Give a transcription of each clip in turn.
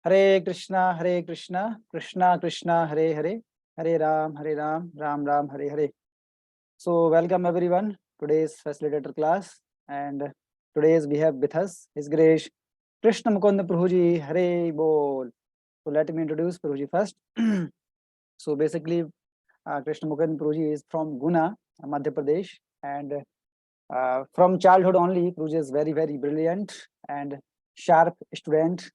Hare Krishna Krishna Krishna Hare Hare, Hare Ram Ram Ram Hare Hare. So welcome everyone today's facilitator class, and today's we have with us His Grace Krishna Mukund Prabhuji. Hare Bol. So let me introduce Prabhuji first. So basically, Krishna Mukund Prabhuji is from Guna, Madhya Pradesh, and from childhood only, Prabhuji is very brilliant and sharp student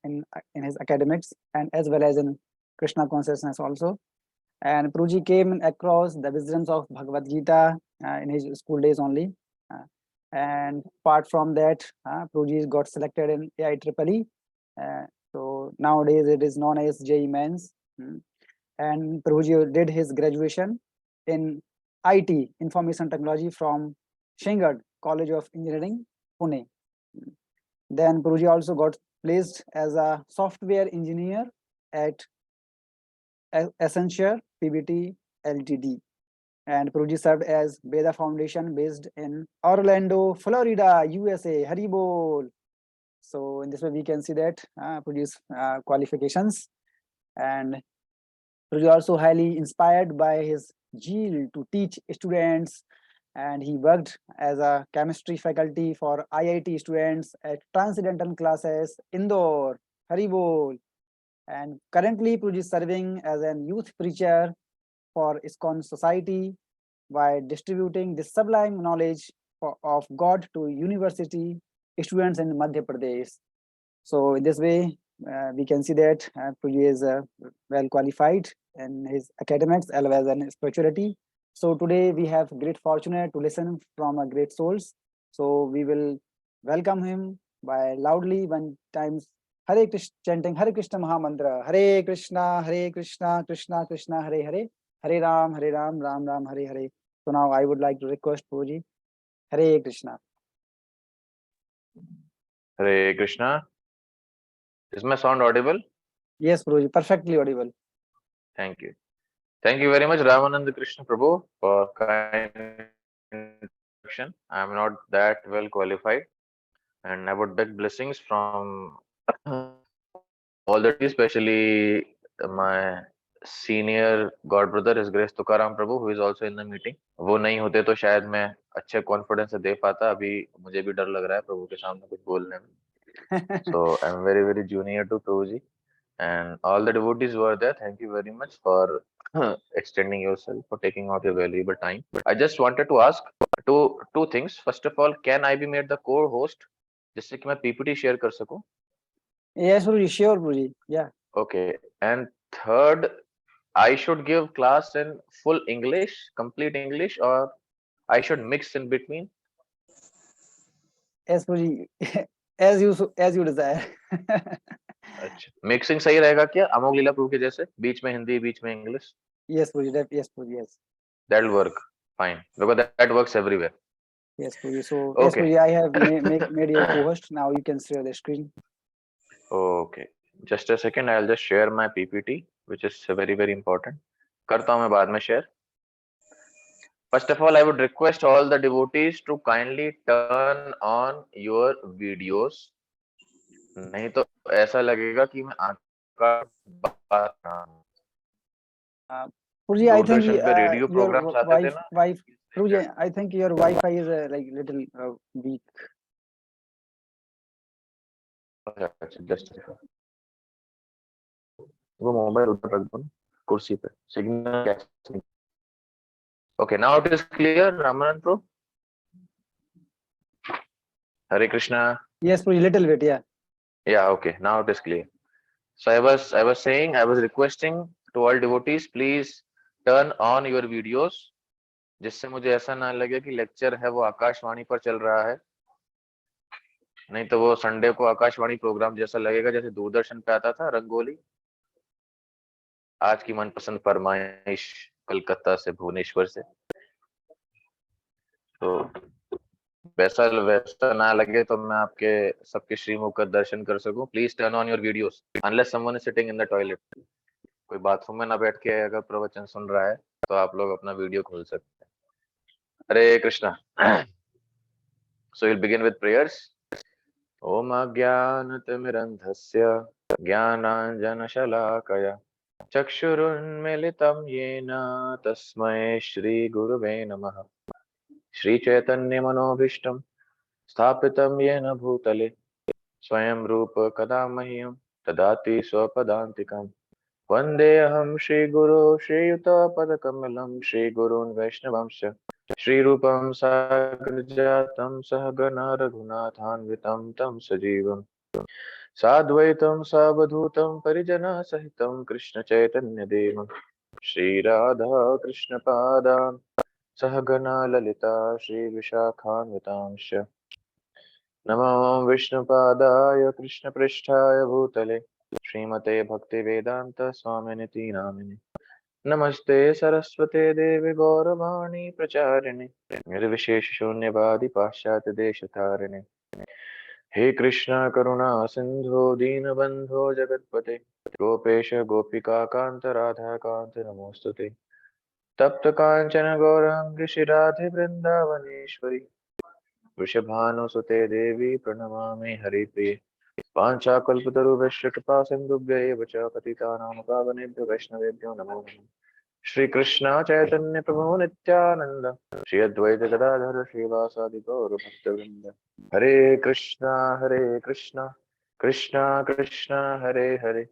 in his academics and as well as in Krishna consciousness also. And Prabhuji came across the wisdoms of Bhagavad Gita in his school days only. Uh, and apart from that, Prabhuji got selected in AIEEE. So nowadays it is known as JEE Mains. And Prabhuji did his graduation in IT, Information Technology, from Shingad College of Engineering, Pune. Then Prabhuji also got placed as a software engineer at Accenture PBT Ltd. And Prabhuji served as Veda Foundation based in Orlando, Florida, USA. Haribol. So in this way, we can see that Prabhuji's qualifications, and Prabhuji also highly inspired by his zeal to teach students, and he worked as a chemistry faculty for IIT students at Transcendental classes, Indore. Haribol. And currently, Prabhuji is serving as a youth preacher for ISKCON Society by distributing the sublime knowledge of God to university students in Madhya Pradesh. So in this way, we can see that Prabhuji is well qualified in his academics as well as in spirituality. So today we have great fortune to listen from a great souls. So we will welcome him by loudly one times Hare Krishna, chanting Hare Krishna Mahamantra. Hare Krishna, Krishna Krishna, Hare Hare, Hare Ram, Ram Ram, Hare Hare. So now I would like to request Prabhuji. Hare Krishna. Hare Krishna. Is my sound audible? Yes, Prabhuji, perfectly audible. Thank you. Thank you very much, Ramanand Krishna Prabhu, for kind introduction. I am not that well qualified, and I would beg blessings from all the devotees, especially my senior god brother, His Grace Tukaram Prabhu, who is also in the meeting. वो नहीं होते तो शायद मैं अच्छे confidence से दे पाता. अभी मुझे भी डर लग रहा है प्रभु के सामने कुछ बोलने में. So I'm very junior to Prabhuji, and all the devotees who are there. Thank you very much for extending yourself, for taking out your valuable time. I just wanted to ask two things. First of all, can I be made the co-host जिससे कि मैं PPT share कर सकूं? Yes, Guruji, sure, Guruji. Yeah. Okay. And third, I should give class in full English, complete English, or I should mix in between? Yes, Guruji. as you desire. अच्छा, mixing सही रहेगा क्या अमोघ लीला प्रभु के जैसे, बीच में हिंदी बीच में English? Yes, Guruji. Yes, Guruji. Yes. That'll work fine because that works everywhere. Yes, Guruji. So yes, Okay. Guruji, I have made your co-host. Now you can share the screen. Okay. Just a second. I'll just share my PPT, which is very important. करता हूँ मैं बाद में share. First of all, I would request all the devotees to kindly turn on your videos. नहीं तो ऐसा लगेगा कि मैं आपका बात रहा हूँ. Guruji, I think दूरदर्शन पे रेडियो प्रोग्राम्स आते थे ना. wife. Guruji, I think your Wi-Fi is like little weak. अच्छा, just वो मोबाइल उधर रख दो ना कुर्सी पे, signal. Okay, now it is clear, Ramanand Pro. Hare Krishna. Yes, Guruji, little bit, yeah. Yeah, okay, now it is clear. So I was requesting to all devotees, please turn on your videos, जिससे मुझे ऐसा ना लगे कि lecture है वो आकाशवाणी पर चल रहा है. नहीं तो वो संडे को आकाशवाणी प्रोग्राम जैसा लगेगा जैसे दूरदर्शन पे आता था रंगोली. आज की मनपसंद फरमाइश कलकत्ता से, भुवनेश्वर से. तो वैसा ना लगे तो मैं आपके सबके श्रीमुख का दर्शन कर सकूं. Please turn on your videos unless someone is sitting in the toilet. कोई बाथरूम में ना बैठ के अगर प्रवचन सुन रहा है तो आप लोग अपना वीडियो खोल सकते हैं. हरे Krishna. So we'll begin with prayers. ॐ अज्ञानतिमिरन्धस्य ज्ञानाञ्जनशलाकया चक्षुरुन्मिलितं येन तस्मै श्रीगुरुवे नमः। श्रीचैतन्यमनोभीष्टं स्थापितं येन भूतले स्वयं रूप कदा मह्यं ददाति स्वपदान्तिकम्। वन्देऽहं श्रीगुरो श्रीयुतपदकमलं श्रीगुरून् वैष्णवंश्च श्रीरूपं साग्रजातं सहगणा रघुनाथान्वितं तं सजीवम् साद्वैतं सावधूतं परिजनसहितं कृष्णचैतन्यदेवं श्रीराधा कृष्णपादान् सहगणा ललिता श्रीविशाखान्वितांश्च नमो विष्णुपादाय कृष्णपृष्ठाय भूतले श्रीमते भक्तिवेदांत स्वामिनिति नामिने नमस्ते सरस्वते देवी गौरवाणी प्रचारिणे निर्विशेष शून्यवादी पाश्चात्य देशतारिणे हे कृष्णा करुणा सिंधु दीनबंधो जगत्पते गोपेश गोपिका कांत राधा कांत नमोस्तुते तप्त कांचन गौरांग श्री वृंदावनेश्वरी वृषभानुसुते देवी प्रणमामि हरिप्रिये वाञ्छाकल्पतरुभ्यश्च कृपा सिन्धुभ्य एव च पतितानां पावनेभ्यो वैष्णवेभ्यो नमो नमः। श्री कृष्ण चैतन्य प्रभु नित्यानंद श्री अद्वैत गदाधर श्रीवासादि गौर भक्तवृंद हरे कृष्णा कृष्णा कृष्णा हरे हरे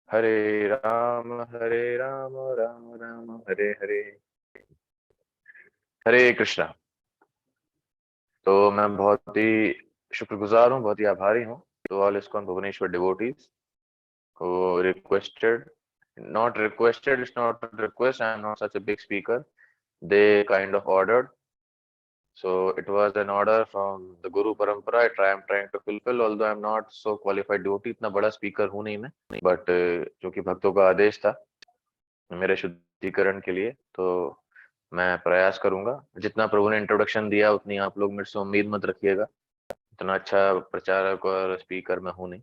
हरे राम राम राम हरे हरे। हरे कृष्णा। तो मैं बहुत ही शुक्रगुजार हूँ, बहुत ही आभारी हूँ to all ISKCON Bhubaneswar devotees who requested, not requested, it's not a request, I am not such a big speaker, they kind of ordered. So it was an order from the Guru Parampara. I'm trying to fulfill, although I'm not so qualified devotee, इतना बड़ा speaker हूँ नहीं मैं, but जो कि भक्तों का आदेश था मेरे शुद्धिकरण के लिए, तो मैं प्रयास करूंगा। जितना प्रभु ने इंट्रोडक्शन दिया उतनी आप लोग मेरे से उम्मीद मत रखिएगा, इतना अच्छा प्रचारक और स्पीकर मैं हूं नहीं।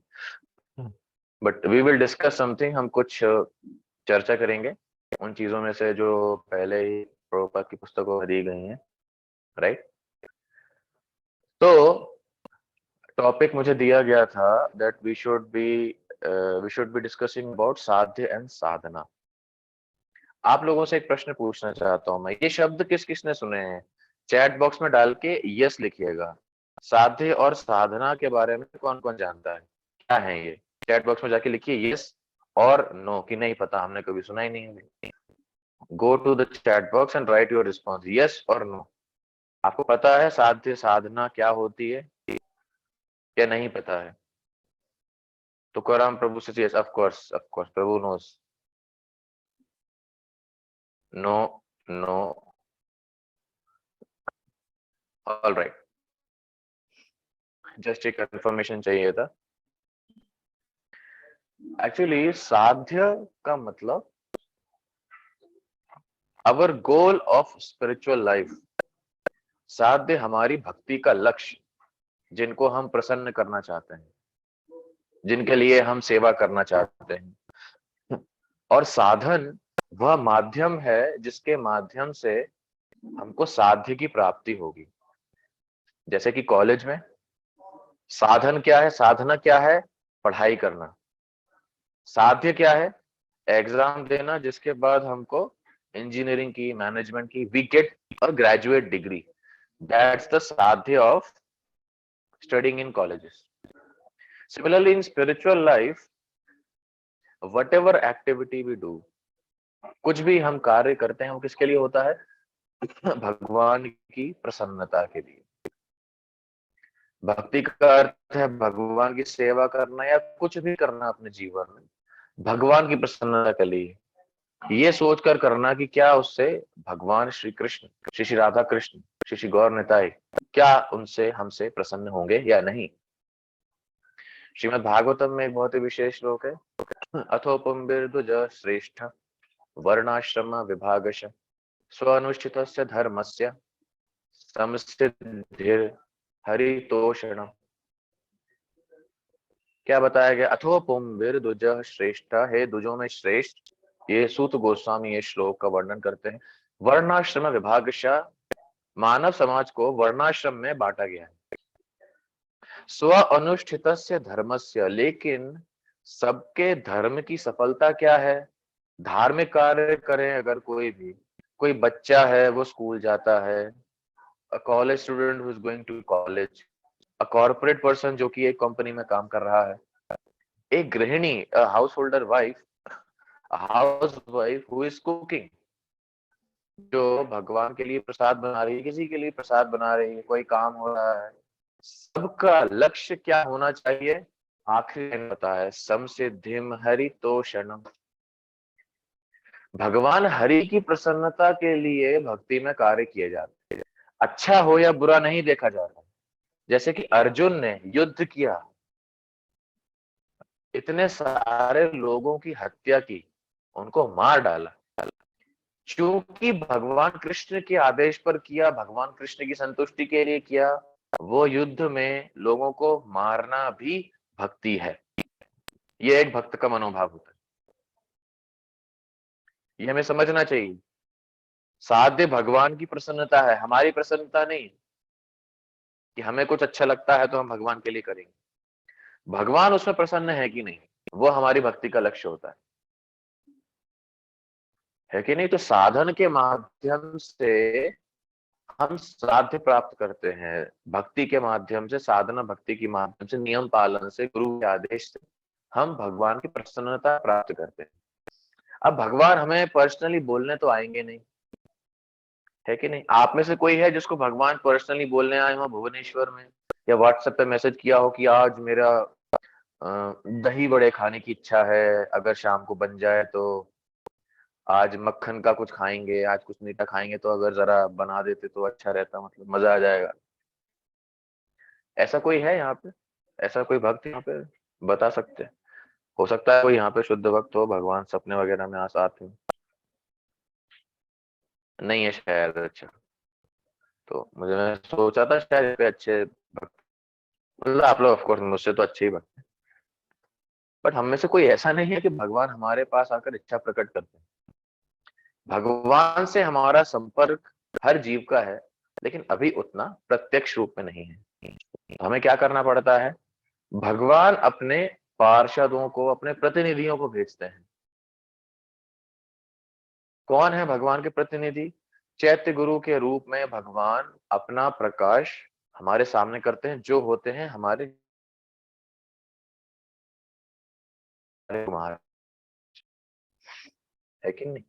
But we will discuss something, हम कुछ चर्चा करेंगे उन चीजों में से जो पहले ही प्रभुपाद की पुस्तकों में दी गई हैं, राइट। तो टॉपिक मुझे दिया गया था that we should be discussing about साध्य एंड साधना। आप लोगों से एक प्रश्न पूछना चाहता हूं मैं, ये शब्द किस किसने सुने हैं? चैट बॉक्स में डाल के यस लिखिएगा। साध्य और साधना के बारे में कौन कौन जानता है, क्या है ये? चैट बॉक्स में जाके लिखिए यस और नो, कि नहीं पता, हमने कभी सुना ही नहीं है। Go to the chat box and write your response, yes और नो। आपको पता है साध्य साधना क्या होती है क्या नहीं पता है? तो कराम प्रभु से yes, of course Prabhu knows. No no, all right, just एक कंफर्मेशन चाहिए था। एक्चुअली साध्य का मतलब our goal of spiritual life. साध्य हमारी भक्ति का लक्ष्य, जिनको हम प्रसन्न करना चाहते हैं, जिनके लिए हम सेवा करना चाहते हैं। और साधन वह माध्यम है जिसके माध्यम से हमको साध्य की प्राप्ति होगी। जैसे कि कॉलेज में साधन क्या है, साधना क्या है? पढ़ाई करना। साध्य क्या है? एग्जाम देना, जिसके बाद हमको इंजीनियरिंग की, मैनेजमेंट की, we get a graduate degree. That's the साध्य of studying in colleges. Similarly, in spiritual life, whatever activity we do, कुछ भी हम कार्य करते हैं वो किसके लिए होता है? भगवान की प्रसन्नता के लिए। भक्ति का अर्थ है भगवान की सेवा करना या कुछ भी करना अपने जीवन में भगवान की प्रसन्नता के लिए, ये सोचकर करना कि क्या उससे भगवान श्री कृष्ण, श्री राधा कृष्ण, श्री गौर निताई, क्या उनसे हमसे प्रसन्न होंगे या नहीं। श्रीमद् भागवतम में एक बहुत ही विशेष श्लोक है, अथोपम्बिर्दुज श्रेष्ठ वर्णाश्रम विभागश स्वानुष्ठितस्य धर्मस्य समसिद्धिर् हरितोषण। क्या बताया गया? अथोपम्बिर्दुज श्रेष्ठ, हे दुजों में श्रेष्ठ। ये सूत गोस्वामी ये श्लोक का वर्णन करते हैं। वर्णाश्रम विभागश, मानव समाज को वर्णाश्रम में बांटा गया है। स्व अनुष्ठितस्य धर्मस्य, लेकिन सबके धर्म की सफलता क्या है? धार्मिक कार्य करें अगर कोई बच्चा है वो स्कूल जाता है, a college student who is going to college, a corporate person जो कि एक कंपनी में काम कर रहा है, एक गृहिणी, a house holder wife, house wife who is cooking, जो भगवान के लिए प्रसाद बना रही है, किसी के लिए प्रसाद बना रही है, कोई काम हो रहा है, सबका लक्ष्य क्या होना चाहिए? आखिरी लाइन पता है, संसिद्धिम हरितोषणम। भगवान हरि की प्रसन्नता के लिए भक्ति में कार्य किए जाते हैं, अच्छा हो या बुरा नहीं देखा जाता। जैसे कि अर्जुन ने युद्ध किया, इतने सारे लोगों की हत्या की, उनको मार डाला, क्योंकि भगवान कृष्ण के आदेश पर किया, भगवान कृष्ण की संतुष्टि के लिए किया। वो युद्ध में लोगों को मारना भी भक्ति है। ये एक भक्त का मनोभाव होता है, ये हमें समझना चाहिए। साध्य भगवान की प्रसन्नता है, हमारी प्रसन्नता नहीं कि हमें कुछ अच्छा लगता है तो हम भगवान के लिए करेंगे। भगवान उसमें प्रसन्न है कि नहीं, वो हमारी भक्ति का लक्ष्य होता है कि नहीं? तो साधन के माध्यम से हम साध्य प्राप्त करते हैं, भक्ति के माध्यम से, साधना भक्ति के माध्यम से, नियम पालन से, गुरु के आदेश से हम भगवान की प्रसन्नता प्राप्त करते हैं। अब भगवान हमें पर्सनली बोलने तो आएंगे नहीं, है कि नहीं? आप में से कोई है जिसको भगवान पर्सनली बोलने आए हो भुवनेश्वर में, या व्हाट्सएप पे मैसेज किया हो कि आज मेरा दही बड़े खाने की इच्छा है, अगर शाम को बन जाए तो आज मक्खन का कुछ खाएंगे, आज कुछ मीठा खाएंगे, तो अगर जरा बना देते तो अच्छा रहता, मतलब मजा आ जाएगा। ऐसा कोई है यहाँ पे? ऐसा कोई भक्त यहाँ पे बता सकते हैं? हो सकता है कोई यहाँ पे शुद्ध भक्त हो, भगवान सपने वगैरह में आते हो। नहीं है शायद। अच्छा, तो मुझे, मैं सोचा था शायद यहाँ पे अच्छे भक्त, मतलब आप लोग ऑफ कोर्स मुझसे तो अच्छे ही भक्त हैं, बट हम में से कोई ऐसा नहीं है कि भगवान हमारे पास आकर इच्छा प्रकट करते हैं। भगवान से हमारा संपर्क हर जीव का है, लेकिन अभी उतना प्रत्यक्ष रूप में नहीं है। तो हमें क्या करना पड़ता है? भगवान अपने पार्षदों को, अपने प्रतिनिधियों को भेजते हैं। कौन है भगवान के प्रतिनिधि? चैत्य गुरु के रूप में भगवान अपना प्रकाश हमारे सामने करते हैं, जो होते हैं हमारे कुमार, है कि नहीं?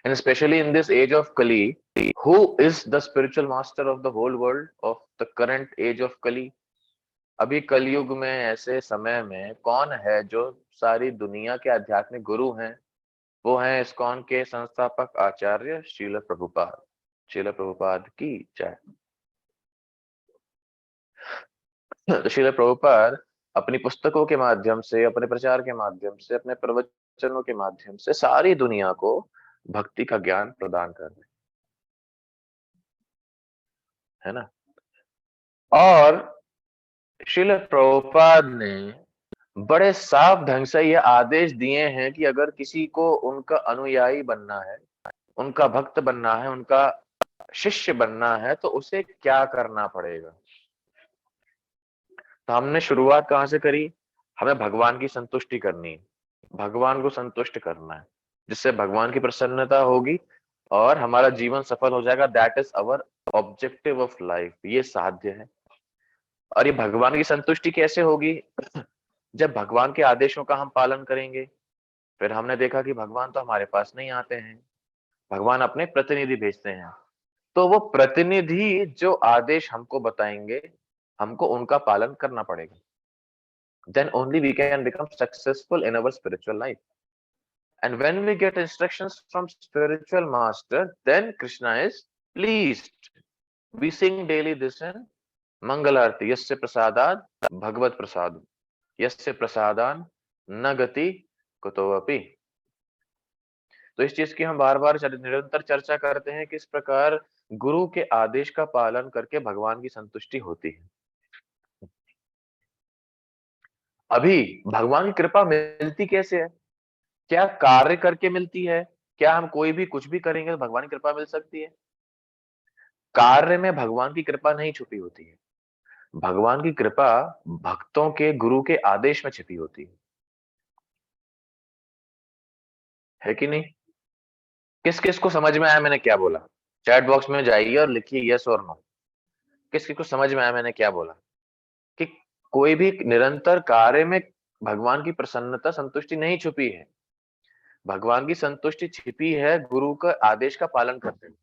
And especially in this age of Kali, who is the spiritual master of the whole world, of the current age of Kali? अभी कलयुग में, ऐसे समय में कौन है जो सारी दुनिया के आध्यात्मिक गुरु हैं? वो हैं इस्कॉन के संस्थापक आचार्य श्रील प्रभुपाद। श्रील प्रभुपाद की जय। तो श्रील प्रभुपाद अपनी पुस्तकों के माध्यम से, अपने प्रचार के माध्यम से, अपने प्रवचनों के माध्यम से सारी दुनिया को भक्ति का ज्ञान प्रदान कर रहे है ना। और श्रील प्रभुपाद ने बड़े साफ ढंग से ये आदेश दिए हैं कि अगर किसी को उनका अनुयायी बनना है, उनका भक्त बनना है, उनका शिष्य बनना है, तो उसे क्या करना पड़ेगा। तो हमने शुरुआत कहां से करी? हमें भगवान की संतुष्टि करनी है, भगवान को संतुष्ट करना है, जिससे भगवान की प्रसन्नता होगी और हमारा जीवन सफल हो जाएगा। That is our objective of life, ये साध्य है। और ये भगवान की संतुष्टि कैसे होगी? जब भगवान के आदेशों का हम पालन करेंगे। फिर हमने देखा कि भगवान तो हमारे पास नहीं आते हैं, भगवान अपने प्रतिनिधि भेजते हैं। तो वो प्रतिनिधि जो आदेश हमको बताएंगे, हमको उनका पालन करना पड़ेगा। Then only we can become successful in our spiritual life. And when we get instructions from spiritual master, then Krishna is pleased. We sing daily this in Mangalarti. Yasya prasadat Bhagavad prasad. Yasya prasadan न गति कुतोऽपि। तो इस चीज की हम बार बार निरंतर चर्चा करते हैं, किस प्रकार गुरु के आदेश का पालन करके भगवान की संतुष्टि होती है। अभी भगवान की कृपा मिलती कैसे है? क्या कार्य करके मिलती है? क्या हम कोई भी कुछ भी करेंगे तो भगवान की कृपा मिल सकती है? कार्य में भगवान की कृपा नहीं छुपी होती है। भगवान की कृपा भक्तों के गुरु के आदेश में छिपी होती है कि नहीं? किस किस को समझ में आया मैंने क्या बोला? चैट बॉक्स में जाइए और लिखिए यस और नो। किस किस को समझ में आया मैंने क्या बोला? कि कोई भी निरंतर कार्य में भगवान की प्रसन्नता संतुष्टि नहीं छुपी है। भगवान की संतुष्टि छिपी है गुरु का आदेश का पालन करते हुए,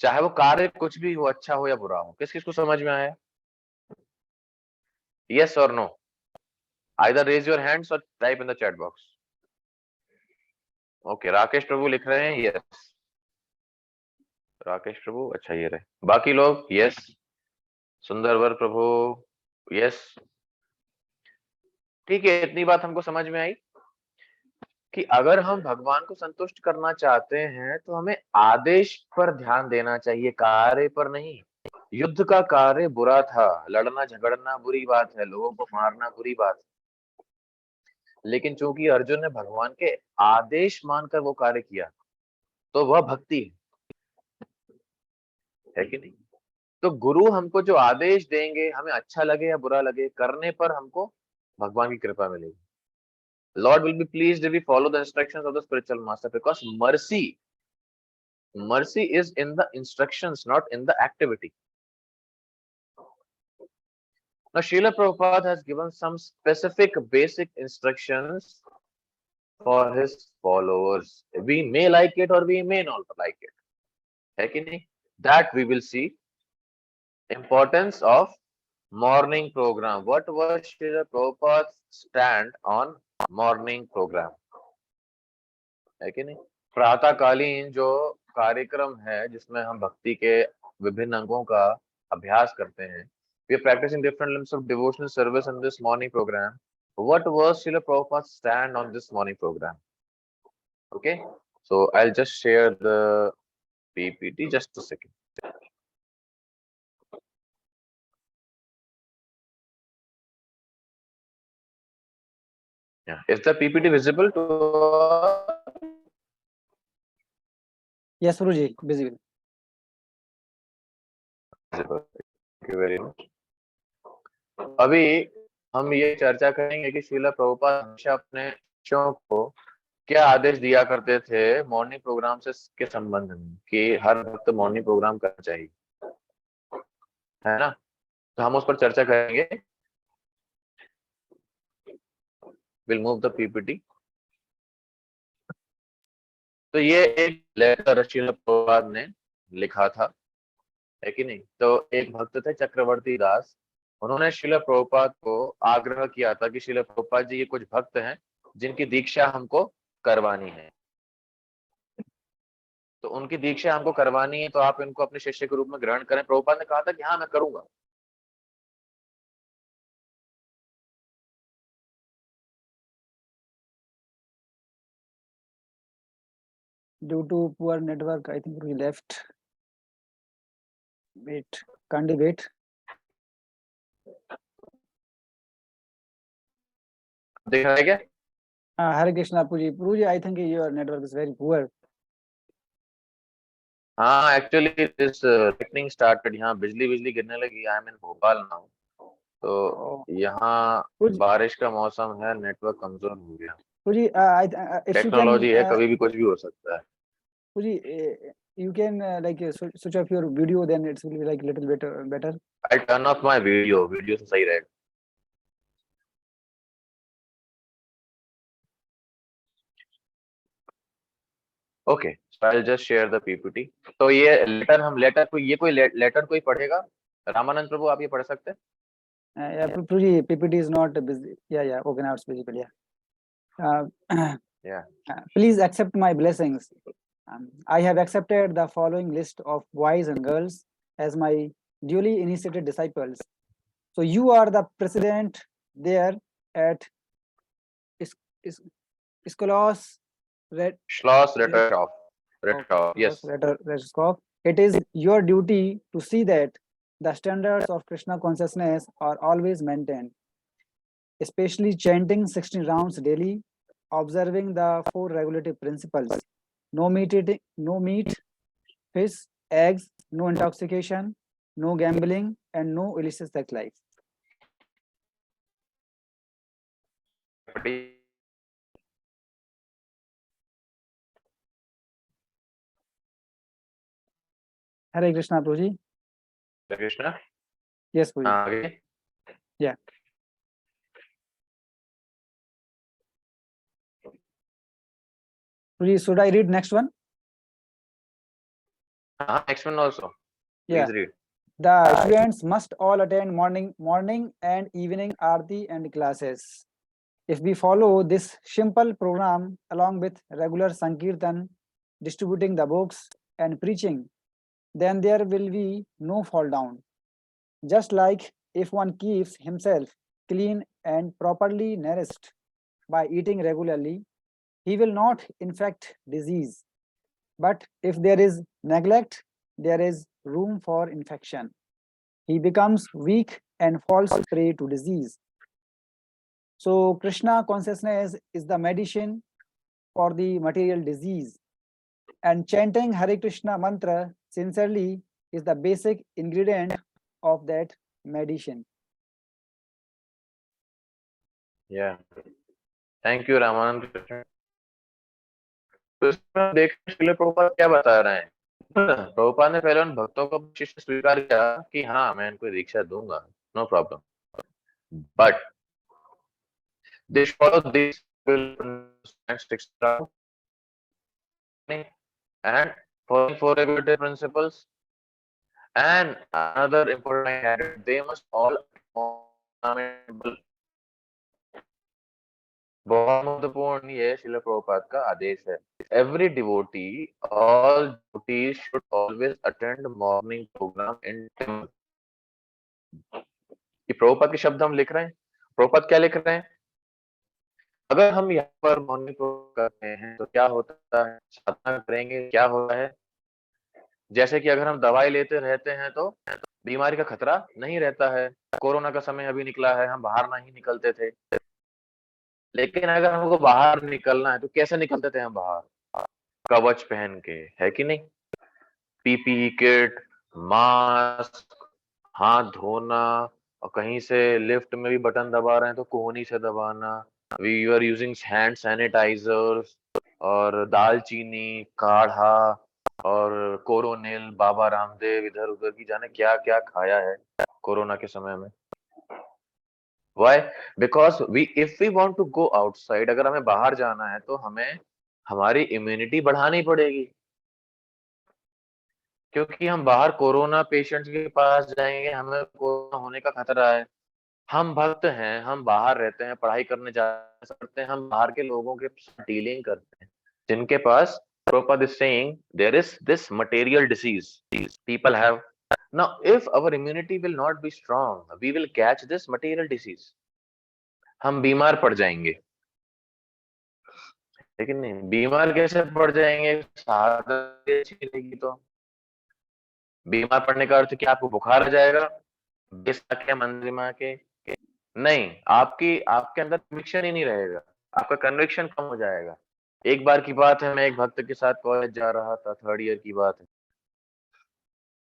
चाहे वो कार्य कुछ भी हो, अच्छा हो या बुरा हो। किस किस को समझ में आया? यस और नो? आइदर रेज योर हैंड्स और type in the chat box. Okay, Rakesh Prabhu लिख रहे हैं यस। राकेश प्रभु, अच्छा ये रहे। बाकी लोग यस। सुंदरवर प्रभु यस। ठीक है, इतनी बात हमको समझ में आई कि अगर हम भगवान को संतुष्ट करना चाहते हैं तो हमें आदेश पर ध्यान देना चाहिए, कार्य पर नहीं। युद्ध का कार्य बुरा था, लड़ना झगड़ना बुरी बात है, लोगों को मारना बुरी बात है, लेकिन चूंकि अर्जुन ने भगवान के आदेश मानकर वो कार्य किया तो वह भक्ति है कि नहीं? तो गुरु हमको जो आदेश देंगे, हमें अच्छा लगे या बुरा लगे, करने पर हमको भगवान की कृपा मिलेगी। Lord will be pleased if we follow the instructions of the spiritual master, because mercy is in the instructions, not in the activity. Now Srila Prabhupada has given some specific basic instructions for his followers. We may like it or we may not like it, है कि नहीं? That we will see. Importance of morning program. What was Srila Prabhupada's stand on morning program, है कि नहीं? प्रातःकालीन जो कार्यक्रम है जिसमें हम भक्ति के विभिन्न अंगों का अभ्यास करते हैं, we are practicing different limbs of devotional service in this morning program. What was Srila Prabhupada's stand on this morning program? Okay, so I'll just share the PPT, just a second. Yeah, is the PPT visible to? Yes, Guruji, visible. Thank you very much. अभी हम ये चर्चा करेंगे कि श्रीला प्रभुपाद हमेशा अपने शिष्यों को क्या आदेश दिया करते थे मॉर्निंग प्रोग्राम से के संबंध में, कि हर वक्त मॉर्निंग प्रोग्राम करना चाहिए, है ना? तो हम उस पर चर्चा करेंगे। Will move the PPT. तो ये एक लेटर श्रीला प्रभुपाद ने लिखा था, है कि नहीं? तो एक भक्त थे चक्रवर्ती दास, उन्होंने श्रीला प्रभुपाद को आग्रह किया था कि श्रीला प्रभुपाद जी, ये कुछ भक्त हैं जिनकी दीक्षा हमको करवानी है, तो उनकी दीक्षा हमको करवानी है, तो आप इनको अपने शिष्य के रूप में ग्रहण करें। प्रभुपाद ने कहा था कि हाँ, मैं करूंगा। Due to poor network, I think we left. Wait, can't you wait? दिख रहा है क्या? Hare Krishna, Puruji, I think your network is very poor. हाँ, एक्चुअली दिस lightning started, यहाँ बिजली गिरने लगी। I am in Bhopal now, तो यहाँ बारिश का मौसम है, नेटवर्क कमजोर हो गया। Puruji, if you can, technology है, कभी भी कुछ भी हो सकता है। Puruji, you can like switch off your video, then it will be like little bit better. I turn off my video से सही रहेगा। Okay, so I'll just share the PPT. तो ये लेटर हम कोई लेटर कोई पढ़ेगा? रामानंद प्रभु, आप ये पढ़ सकते हैं? Yeah, Puruji, PPT is not busy. Yeah, okay, now it's visible. Yeah. Please accept my blessings. I have accepted the following list of boys and girls as my duly initiated disciples. So you are the president there at Schloss Retterhoff. Yes. Retterhoff. It is your duty to see that the standards of Krishna consciousness are always maintained, especially chanting 16 rounds daily, observing the 4 regulative principles: no meat, fish, eggs, no intoxication, no gambling, and no illicit sex life. Hare Krishna, Prabhuji. Krishna. Yes, Prabhuji. आगे. Yeah. Prabhuji, should I read next one? Next one also. Yeah. Please read. The students must all attend morning and evening aarti and classes. If we follow this simple program along with regular sankirtan, distributing the books and preaching, then there will be no fall down. Just like if one keeps himself clean and properly nourished by eating regularly, he will not infect disease. But if there is neglect, there is room for infection. He becomes weak and falls prey to disease. So, Krishna consciousness is the medicine for the material disease. And chanting Hare Krishna mantra sincerely is the basic ingredient of that medicine. Yeah. Thank you, Ramanand Krishna. तो इसमें देखिए श्रील प्रभुपाद क्या बता रहे हैं. प्रभुपाद ने पहले उन भक्तों को शिष्य स्वीकार किया कि हाँ मैं इनको दीक्षा दूंगा, no problem, but they follow these and following four regulated principles. And another important added, they must all बहुत महत्वपूर्ण ये श्रील प्रभुपाद का आदेश है. Every devotee, all devotees should always attend morning program in temple. ये प्रभुपाद के शब्द हम लिख रहे हैं. प्रभुपाद क्या लिख रहे हैं? अगर हम यहाँ पर मॉर्निंग प्रोग्राम करते हैं तो क्या होता है, साधना करेंगे क्या होता है. जैसे कि अगर हम दवाई लेते रहते हैं तो बीमारी का खतरा नहीं रहता है. कोरोना का समय अभी निकला है, हम बाहर नहीं निकलते थे, लेकिन अगर हमको बाहर निकलना है तो कैसे निकलते थे हम बाहर? कवच पहन के, है कि नहीं? पीपीई किट, मास्क, हाथ धोना, और कहीं से लिफ्ट में भी बटन दबा रहे हैं तो कोहनी से दबाना. We are using hand sanitizers और दालचीनी काढ़ा और कोरोनिल, बाबा रामदेव, इधर उधर की जाने क्या क्या खाया है कोरोना के समय में. Why? Because if we want to go outside, अगर हमें बाहर जाना है तो हमें हमारी इम्यूनिटी बढ़ानी पड़ेगी, क्योंकि हम बाहर कोरोना पेशेंट्स के पास जाएंगे, हमें कोरोना होने का खतरा है. हम भक्त हैं, हम बाहर रहते हैं, पढ़ाई करने जा सकते हैं, हम बाहर के लोगों के साथ डीलिंग करते हैं जिनके पास Prabhupada is saying there is this material disease people have. Now, if our immunity will not be strong, we will catch this material disease. हम बीमार पड़ जाएंगे. लेकिन नहीं, बीमार कैसे पड़ जाएंगे? साधना अच्छी रहेगी तो. बीमार पड़ने का अर्थ क्या आपको बुखार आ जाएगा के मंदिर में आके? नहीं, आपके अंदर कन्विक्शन ही नहीं रहेगा, आपका कन्विक्शन कम हो जाएगा. एक बार की बात है, मैं एक भक्त के साथ कॉलेज जा रहा था, 3rd ईयर की बात है.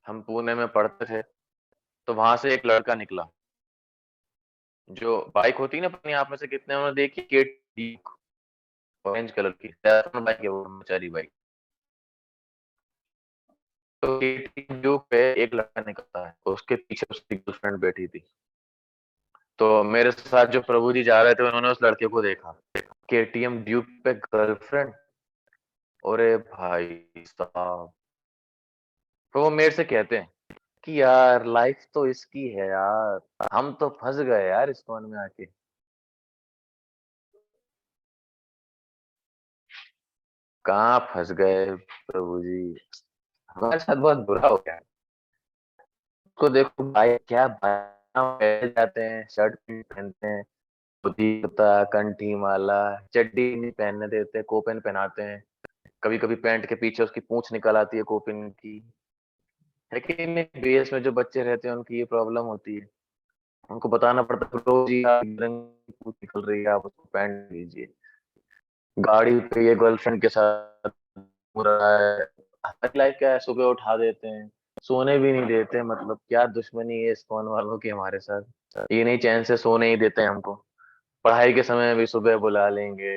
हम पुणे में पढ़ते थे, तो वहां से एक लड़का निकला. जो बाइक होती है ना, अपने आप में से कितने उन्होंने देखी, केटी ऑरेंज कलर की बाइक है वो, ब्रह्मचारी बाइक. तो केटी पे एक लड़का निकलता है, उसके पीछे उसकी गर्लफ्रेंड बैठी थी. तो मेरे साथ जो प्रभु जी जा रहे थे, उन्होंने उस लड़के को देखा, केटीएम ड्यूक पे गर्लफ्रेंड. अरे भाई साहब, तो वो मेरे से कहते हैं कि यार लाइफ तो इसकी है यार, हम तो फंस गए यार इस फोन में आके. कहाँ फंस गए प्रभु जी, हमारे साथ बहुत बुरा हो गया. तो देखो भाई, क्या पहन जाते हैं, शर्ट पहनते हैं, धोती कुर्ता, कंठी माला, चड्डी नहीं पहनने देते, कोपिन पहनाते हैं. कभी कभी पैंट के पीछे उसकी पूंछ निकल आती है कोपिन की, है कि नहीं? बीएस में जो बच्चे रहते हैं उनकी ये प्रॉब्लम होती है. उनको बताना पड़ता है रोज ही पूंछ निकल रही है, आप उसको पैंट लीजिए. गाड़ी पे ये गर्लफ्रेंड के साथ हो रहा है. हमारी लाइफ क्या है, सुबह उठा देते हैं, सोने भी नहीं देते, मतलब क्या दुश्मनी है इस्कॉन वालों की हमारे साथ। ये नहीं चैन से सोने ही देते हमको। पढ़ाई के समय भी सुबह बुला लेंगे,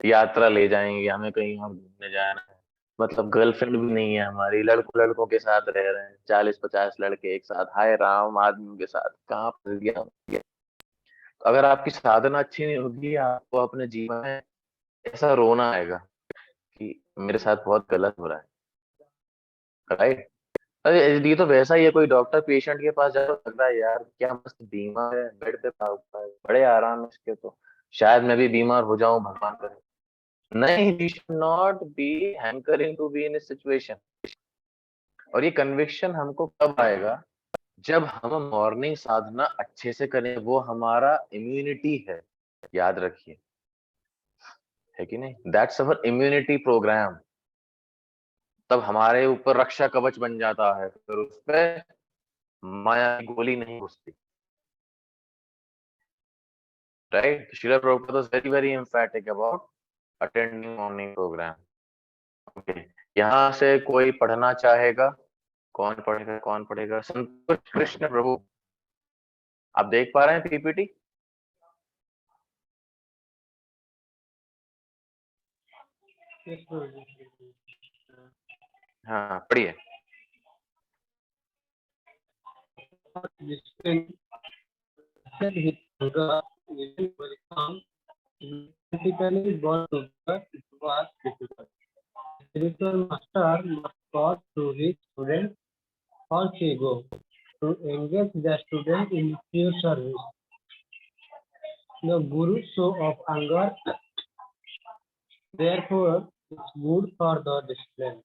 यात्रा ले जाएंगे, हमें कहीं हम घूमने जाना है, मतलब गर्लफ्रेंड भी नहीं है हमारी, लड़कों लड़कों के साथ रह रहे हैं, 40-50 लड़के एक साथ, हाय राम, आदमियों के साथ कहाँ फंस गया। अगर आपकी साधना अच्छी नहीं होगी, आपको अपने जीवन में ऐसा रोना आएगा कि मेरे साथ बहुत गलत हो रहा है, राइट। अरे ये तो वैसा ही है, कोई डॉक्टर पेशेंट के पास जा तो लग रहा है यार क्या मस्त बीमार है, बेड पे पड़ा हुआ है, बड़े आराम है इसके तो, शायद मैं भी बीमार हो जाऊं, भगवान करे। नहीं, we should not be hankering to be in situation. और ये कन्विक्शन हमको कब आएगा, जब हम मॉर्निंग साधना अच्छे से करें, वो हमारा इम्यूनिटी है, याद रखिए, है कि नहीं, दैट्स अवर इम्यूनिटी प्रोग्राम। तब हमारे ऊपर रक्षा कवच बन जाता है, फिर उस पे माया की गोली नहीं घुसती, right. Srila Prabhupada was very emphatic about attending morning program. Okay, यहाँ से कोई पढ़ना चाहेगा? कौन पढ़ेगा, कौन पढ़ेगा? संतोष कृष्ण प्रभु, आप देख पा रहे हैं पीपीटी? हाँ पढ़िए। Said with Buddha, even welcome, typically born to birth, it was difficult. Spiritual master must pause to his student or she go to engage the student in pure service. The Guru show of anger, therefore, is good for the discipline.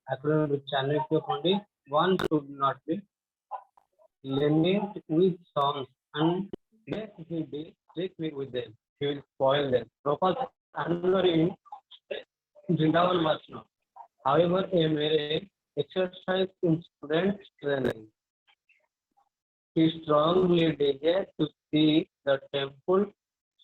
According to Chanakya Pandit, one should not be lenient with songs and let he be strictly with them. He will spoil them. Prabhupada anger in Vrindavan was not. However, a mere exercise in student training. He strongly desired to see the temple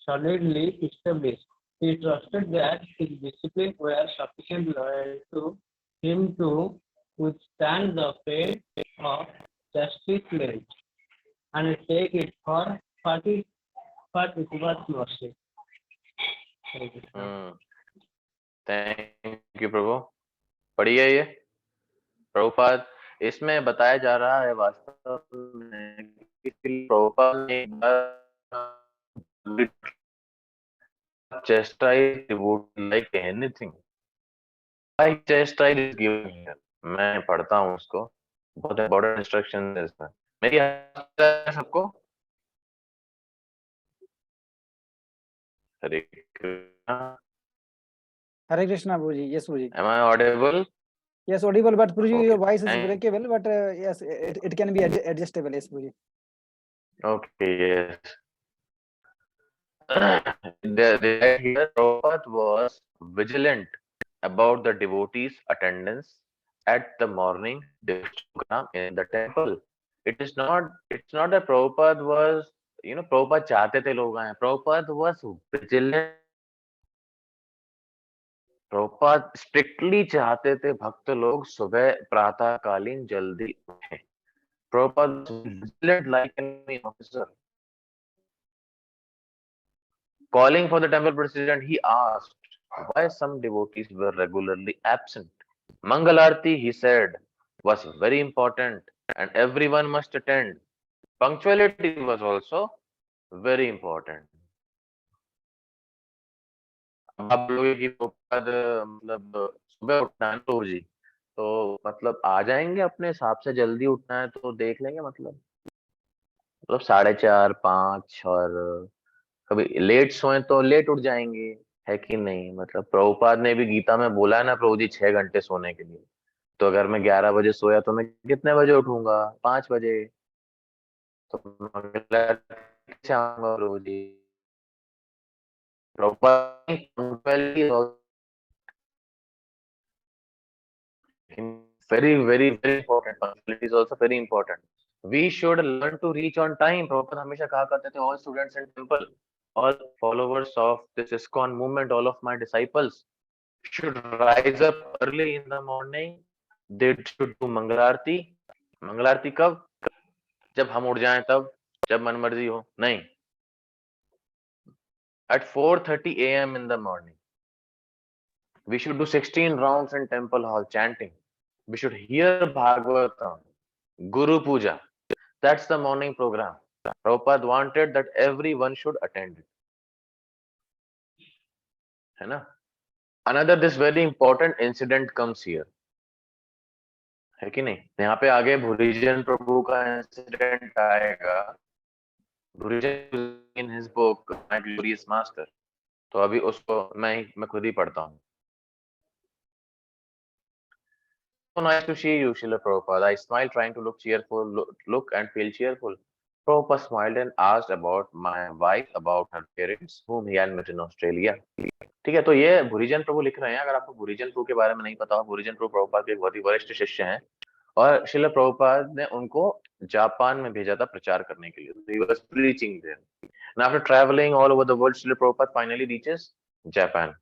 solidly established. He trusted that his discipline were sufficient loyal to him to withstand the fate of justice late and take it for Fatigue's mercy. Thank you, sir. Thank you Prabhu. पढ़िए ये प्रभुपाद, इसमें बताया जा रहा है वास्तव में कि प्रभुपाद ने एक बार chastise devotee like anything. Why chastise is given here? मैं पढ़ता हूँ उसको, बहुत इंपॉर्टेंट इंस्ट्रक्शन है इसमें। मेरी आवाज़ आ रही है सबको? हरे Krishna. Hare Krishna, Guruji. Yes, Guruji. Am I audible? Yes, audible, but Guruji, Okay, your voice is thank- breakable, but yes, it can be adjustable. Yes, Guruji. Okay, yes. Here Prabhupada was vigilant about the devotees' attendance at the morning devotion program in the temple. It's not that Prabhupada was, Prabhupada चाहते थे लोग आए, Prabhupada was vigilant. Prabhupada strictly चाहते थे भक्त लोग सुबह प्रातःकालीन जल्दी उठे। Prabhupada vigilant like an officer. Calling for the temple president, he asked why some devotees were regularly absent. Mangal Arati, he said, was very important and everyone must attend. Punctuality was also very important. अब आप बोलोगे कि प्रभुपाद मतलब सुबह उठना है प्रभु जी, तो मतलब आ जाएंगे अपने हिसाब से, जल्दी उठना है तो देख लेंगे, मतलब 4:30 5 और कभी लेट सोए तो लेट उठ जाएंगे, है कि नहीं। मतलब प्रभुपाद ने भी गीता में बोला है ना प्रभु जी 6 घंटे सोने के लिए, तो अगर मैं 11 बजे सोया तो मैं कितने बजे उठूंगा? 5 बजे। तो मैं कैसे आऊंगा प्रभु जी? Prabhupada very very important, punctuality is also very important. We should learn to reach on time. Prabhupada हमेशा कहा करते थे, all students in temple, all followers of this ISKCON movement, all of my disciples should rise up early in the morning. They should do Mangalarti मंगल आरती कब? जब हम उठ जाएं तब, जब मन मर्जी हो? नहीं, at 4:30 a.m. in the morning. We should do 16 rounds in temple hall chanting. We should hear Bhagavatam, Guru Puja. That's the morning program. Prabhupada wanted that everyone should attend it. है ना? Another this very important incident comes here. है कि नहीं? यहाँ पे आगे भूरिजन प्रभु का incident आएगा. भूरिजन in his book My Glorious Master. तो अभी उसको मैं खुद ही पढ़ता हूँ. So nice to see you, Srila Prabhupada. I smiled, trying to look cheerful, look and feel cheerful. Prabhupada smiled and asked about my wife, about her parents, whom he had met in Australia. ठीक है, तो ये भूरिजन प्रभु लिख रहे हैं. अगर आपको भूरिजन प्रभु के बारे में नहीं पता हो, भूरिजन प्रभु प्रभुपाद के एक बहुत ही वरिष्ठ शिष्य हैं और श्रील प्रभुपाद ने उनको जापान में भेजा था प्रचार करने के लिए. So he was preaching there. And after traveling all over the world, Srila Prabhupada finally reaches Japan.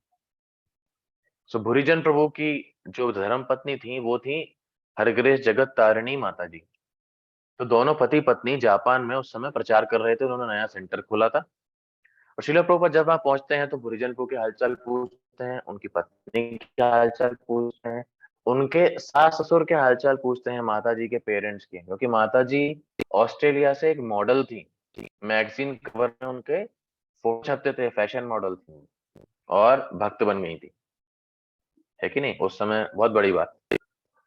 So भूरिजन प्रभु की जो धर्म पत्नी थी वो थी हरग्रेस जगत तारिणी माता जी. तो दोनों पति पत्नी जापान में उस समय प्रचार कर रहे थे. उन्होंने नया सेंटर खोला था और श्रील प्रभुपाद जब वहां पहुंचते हैं तो भूरिजन प्रभु के हालचाल पूछते हैं, उनकी पत्नी के हालचाल पूछते हैं, उनके सास ससुर के हालचाल पूछते हैं, माता जी के पेरेंट्स के, क्योंकि माता जी ऑस्ट्रेलिया से एक मॉडल थी. मैगजीन कवर में उनके फोटो छपते थे, फैशन मॉडल थी और भक्त बन गई थी. है कि नहीं? उस समय बहुत बड़ी बात,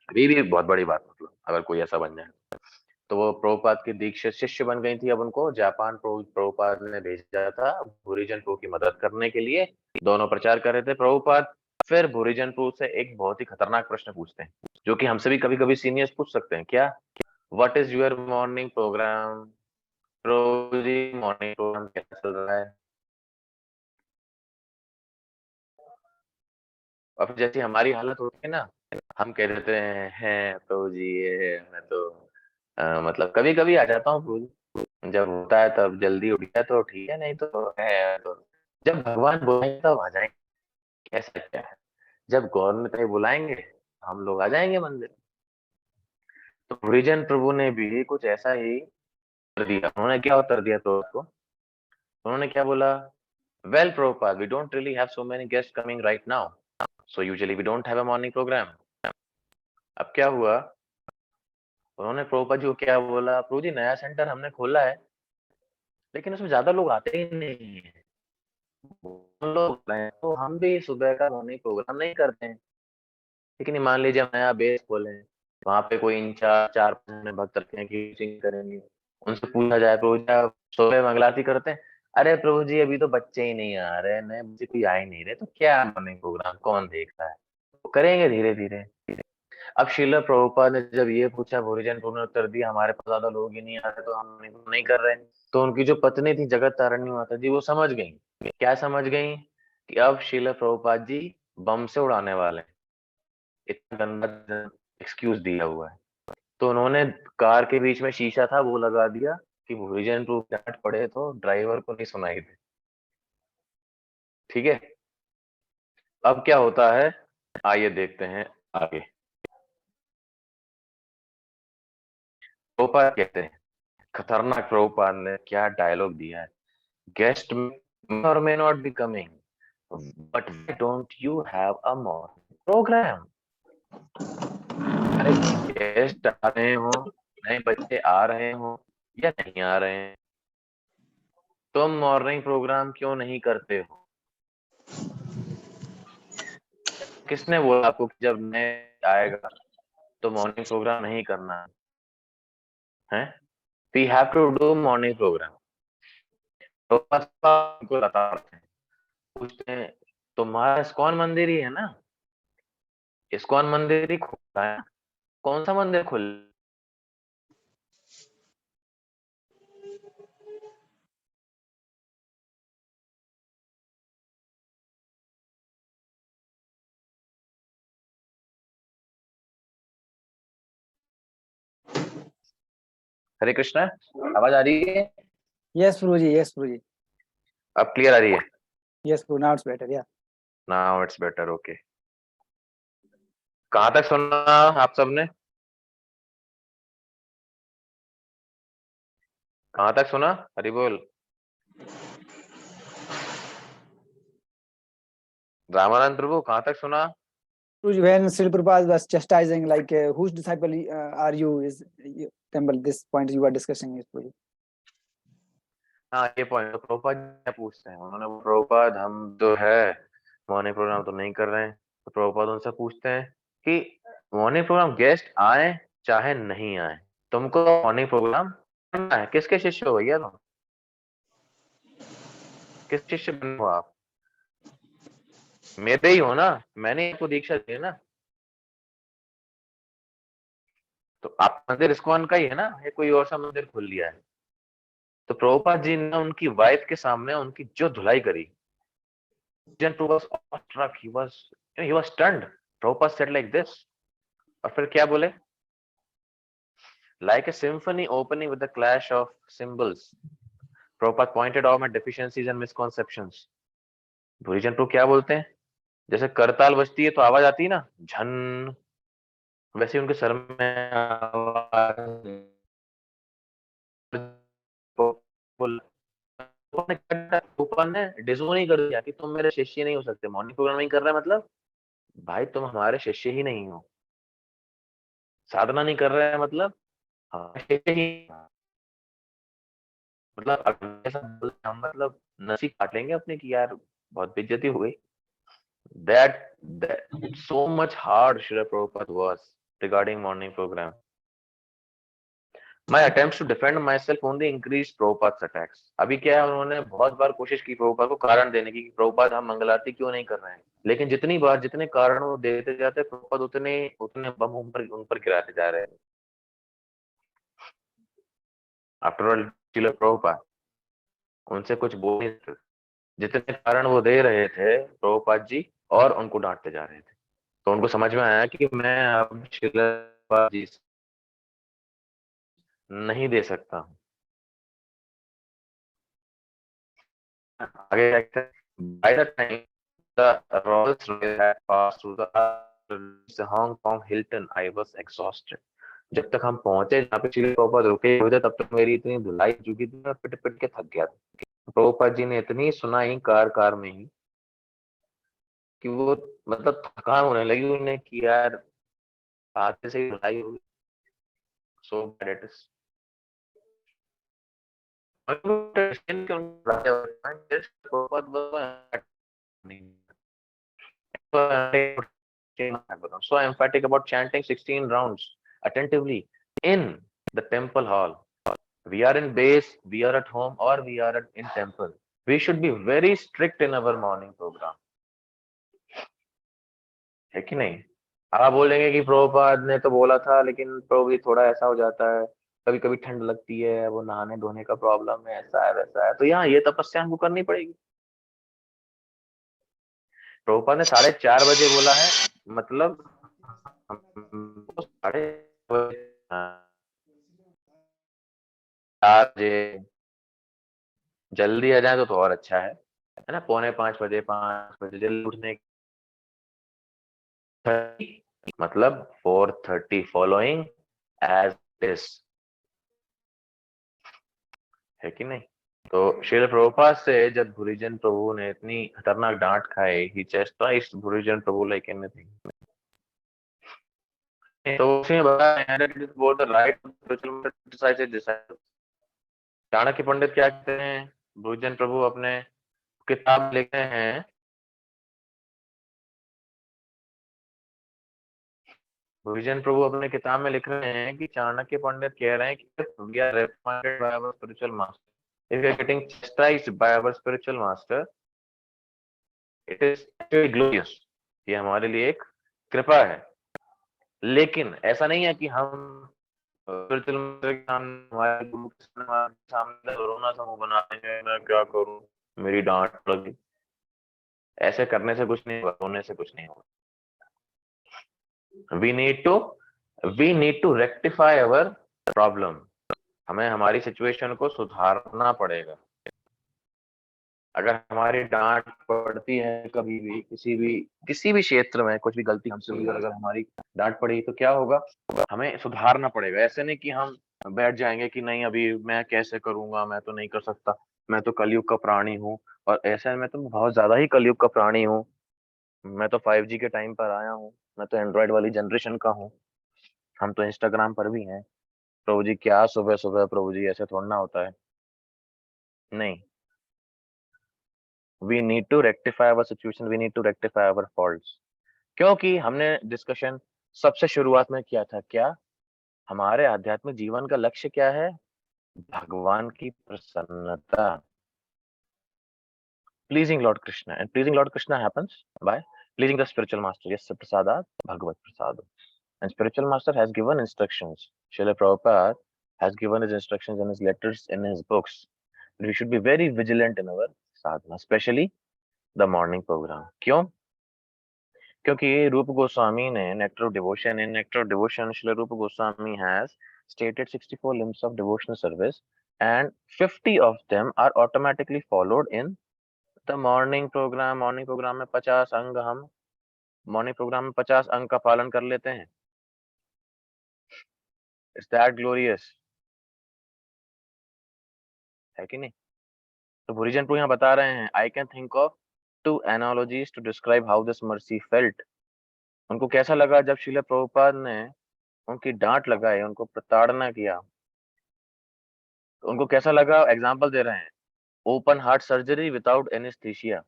अभी भी बहुत बड़ी बात. मतलब अगर कोई ऐसा बन जाए तो वो प्रभुपाद की दीक्षित शिष्य बन गई थी. अब उनको जापान प्रभुपाद ने भेजा था भूरिजन प्रभु की मदद करने के लिए. दोनों प्रचार कर रहे थे. प्रभुपाद फिर भूरिजन प्रभु से एक बहुत ही खतरनाक प्रश्न पूछते हैं जो कि हमसे भी कभी कभी सीनियर्स पूछ सकते हैं. क्या? What is your morning programme? Prabhu ji morning programme कैसा चल रहा है? अब जैसी हमारी हालत होती है ना, हम कह देते हैं प्रभु जी ये मैं तो मतलब कभी कभी आ जाता हूँ प्रभु जी. जब होता है तब जल्दी उठ गया तो ठीक है, नहीं तो है तो जब भगवान बुलाएंगे तब आ जाएंगे. कैसा क्या है, जब गौर में कहीं बुलाएंगे हम लोग आ जाएंगे मंदिर. तो हरिजन प्रभु ने भी कुछ ऐसा ही कर दिया. उन्होंने क्या उत्तर दिया प्रभु को? उन्होंने क्या बोला? Well Prabhupada, we don't really have so many guest coming right now, so usually we don't have a morning programme. अब क्या हुआ? उन्होंने प्रभुपाद जी को क्या बोला? प्रभु जी नया सेंटर हमने खोला है लेकिन उसमें ज्यादा लोग आते ही नहीं है. लोग रहे हैं, तो हम भी सुबह का मॉर्निंग प्रोग्राम नहीं करते हैं. लेकिन मान लीजिए हम नया बेस खोले, वहां पे कोई इंचार्ज 4-5 भक्त रखे हैं कि टीचिंग करेंगे. उनसे पूछा जाए प्रभु जी आप सुबह मंगलारती करते हैं? अरे प्रभु जी अभी तो बच्चे ही नहीं आ रहे, नए बच्चे कोई आ ही नहीं रहे, तो क्या मॉर्निंग प्रोग्राम कौन देख रहा है? तो करेंगे धीरे धीरे. अब श्रील प्रभुपाद ने जब ये पूछा, भूरिजन प्रभु ने उत्तर दिया हमारे पास ज्यादा लोग ही नहीं आ रहे तो हम नहीं कर रहे. तो उनकी जो पत्नी थी जगत तारिणी माता जी वो समझ गई. क्या समझ गई? कि अब श्रील प्रभुपाद जी बम से उड़ाने वाले हैं. इतना गंदा एक्सक्यूज दिया हुआ है. तो उन्होंने कार के बीच में शीशा था वो लगा दिया कि भूरिजन प्रभु डांट पड़े तो ड्राइवर को नहीं सुनाई दे. ठीक है, अब क्या होता है आइए देखते हैं आगे. प्रभुपाद कहते हैं, खतरनाक प्रभुपाद ने क्या डायलॉग दिया है. Guest may or may not be coming, but why don't you have a morning program? अरे गेस्ट आ रहे हो, नए बच्चे आ रहे हो या नहीं आ रहे हैं, तुम मॉर्निंग प्रोग्राम क्यों नहीं करते हो? किसने बोला आपको कि जब नए आएगा तो मॉर्निंग प्रोग्राम नहीं करना है? We have to do morning program. तो बस उनको बताते हैं, पूछते हैं तुम्हारा इस्कॉन मंदिर ही है ना? इस्कॉन मंदिर ही खुला है, कौन सा मंदिर खुला? हरे कृष्णा, आवाज आ रही है? Yes, Guruji. Yes, Guruji. अब क्लियर आ रही है? Yes, Guru. Now it's better. Yeah. Now it's better. Okay, कहाँ तक सुना आप सबने? कहाँ तक सुना? हरि बोल। रामानंद प्रभु कहाँ तक सुना? When Srila Prabhupada was chastising, like, whose disciple are you? Temple, this point you are discussing it. हाँ, ये पॉइंट तो प्रभुपाद जी क्या पूछते हैं, उन्होंने प्रभुपाद हम जो है मॉर्निंग प्रोग्राम तो नहीं कर रहे हैं, तो प्रभुपाद उनसे पूछते हैं कि मॉर्निंग प्रोग्राम गेस्ट आए चाहे नहीं आए, तुमको मॉर्निंग प्रोग्राम करना है। किसके शिष्य हो भैया तुम? किस शिष्य बने हो आप? मेरे ही हो ना, मैंने आपको दीक्षा दी है ना। तो आप मंदिर इस्कॉन का ही है ना, ये कोई और सा मंदिर खोल लिया है? तो प्रभुपाद जी ने उनकी वाइफ के सामने उनकी जो धुलाई करी, Prabhu was awestruck, he was stunned. Prabhupada said like this, और फिर क्या बोले? Like a symphony opening with a clash of cymbals, Prabhupada pointed out my deficiencies and misconceptions. भूरीजन प्रभु क्या बोलते हैं? जैसे करताल बजती है तो आवाज आती है ना, झन, वैसे उनके सर में आवाज ने डिसोन ही कर दिया कि तुम मेरे शिष्य नहीं हो सकते, मॉर्निंग प्रोग्राम नहीं कर रहा है मतलब भाई तुम हमारे शिष्य ही नहीं हो, साधना नहीं कर रहे हैं मतलब हाँ शिष्य ही, मतलब अगर ऐसा बोले हम मतलब नसी काट लेंगे अपने की यार बहुत बेइज्जती हो गई। that so much hard Srila Prabhupada was regarding morning program. My attempts to defend myself only increased Prabhupada's attacks. अभी क्या है, उन्होंने बहुत बार कोशिश की प्रभुपाद को कारण देने की कि प्रभुपाद हम मंगल आरती क्यों नहीं कर रहे हैं, लेकिन जितनी बार जितने कारण वो देते जाते प्रभुपाद उतने उतने बम उन पर गिराते जा रहे हैं। आफ्टर ऑल श्रील प्रभुपाद उनसे कुछ बोल नहीं सकते, जितने कारण वो दे रहे थे प्रभुपाद जी और उनको डांटते जा रहे थे, तो उनको समझ में आया कि मैं अब श्रील प्रभुपाद जी नहीं दे सकता हूँ। आगे by the time the Rolls Royce had passed through the Hong Kong Hilton, I was exhausted. जब तक हम पहुंचे जहाँ पे श्री प्रभुपाद रुके हुए थे तब तक मेरी इतनी धुलाई हो चुकी थी, मैं पिट पिट के थक गया था। प्रभुपाद जी ने इतनी सुनाई कार में ही कि वो मतलब थकान होने लगी उन्हें कि यार आते से ही धुलाई हो गई। So bad it is. So emphatic about chanting 16 rounds attentively in the temple hall. We are in base, we are at home, or we are in temple. We should be very strict in our morning program. है कि नहीं? आप बोलेंगे कि प्रभुपाद ने तो बोला था लेकिन प्रभु जी थोड़ा ऐसा हो जाता है, कभी कभी ठंड लगती है, वो नहाने धोने का प्रॉब्लम है, ऐसा है वैसा है, तो यहाँ ये तपस्या हमको करनी पड़ेगी। प्रभुपाद ने 4:30 बजे बोला है, मतलब हमको 4:30 बजे जल्दी आ जाए तो और अच्छा है ना, 4:45 बजे 5 बजे जल्दी उठने मतलब 4:30 फॉलोइंग एज इज, है कि नहीं? तो श्रील प्रभुपाद से जब भूरीजन प्रभु ने इतनी खतरनाक डांट खाई, ही chastised भूरीजन प्रभु like anything. तो उसने बताया बोल द राइट चाणक्य पंडित क्या कहते हैं, भूरीजन प्रभु अपने किताब लिखते हैं, भूरीजन प्रभु अपने किताब में लिख रहे हैं कि चाणक्य पंडित कह रहे हैं कि we are reprimanded by our spiritual master, if we are getting chastised by our spiritual master, it is actually glorious, ये हमारे लिए एक कृपा है। लेकिन ऐसा नहीं है कि हम स्पिरिचुअल मास्टर के सामने, हमारे गुरु के सामने रोना समूह बना देंगे, मैं क्या करूं मेरी डांट लगी। ऐसे करने से कुछ नहीं होगा, रोने से कुछ नहीं होगा। we need to rectify our problem. हमें हमारी सिचुएशन को सुधारना पड़ेगा। अगर हमारी डांट पड़ती है कभी भी किसी भी क्षेत्र में कुछ भी गलती हमसे हुई, अगर हमारी डांट पड़ी तो क्या होगा, हमें सुधारना पड़ेगा। ऐसे नहीं कि हम बैठ जाएंगे कि नहीं अभी मैं कैसे करूंगा, मैं तो नहीं कर सकता, मैं तो कलयुग का प्राणी हूँ। और ऐसे में तो बहुत ज्यादा ही कलयुग का प्राणी हूँ। मैं तो 5G के टाइम पर आया हूँ, मैं तो एंड्रॉइड वाली जनरेशन का हूँ। हम तो इंस्टाग्राम पर भी हैं। प्रभु जी क्या सुबह सुबह, प्रभु जी ऐसे थोड़ा ना होता है। नहीं, we need to rectify our situation, we need to rectify our faults. क्योंकि हमने डिस्कशन सबसे शुरुआत में किया था, क्या हमारे आध्यात्मिक जीवन का लक्ष्य क्या है? भगवान की प्रसन्नता, pleasing Lord Krishna, and pleasing Lord Krishna happens by pleasing the spiritual master. Yes, prasadat bhagavad prasad. And spiritual master has given instructions. Srila Prabhupada has given his instructions in his letters, in his books. We should be very vigilant in our sadhana, especially the morning program. क्यों? क्योंकि रूप गोस्वामी ने nectar of devotion, in nectar of devotion Srila Rupa Goswami has stated 64 limbs of devotional service, and 50 of them are automatically followed in the morning programme. Morning programme में 50 अंग, हम morning programme में 50 अंग का पालन कर लेते हैं। इट्स दैट ग्लोरियस, है कि नहीं? तो भूरिजन प्रभु यहाँ बता रहे हैं, I can think of 2 analogies to describe how this mercy felt. उनको कैसा लगा जब श्रील प्रभुपाद ने उनकी डांट लगाई, उनको प्रताड़ना किया, तो उनको कैसा लगा? एग्जाम्पल दे रहे हैं, open heart surgery without anaesthesia.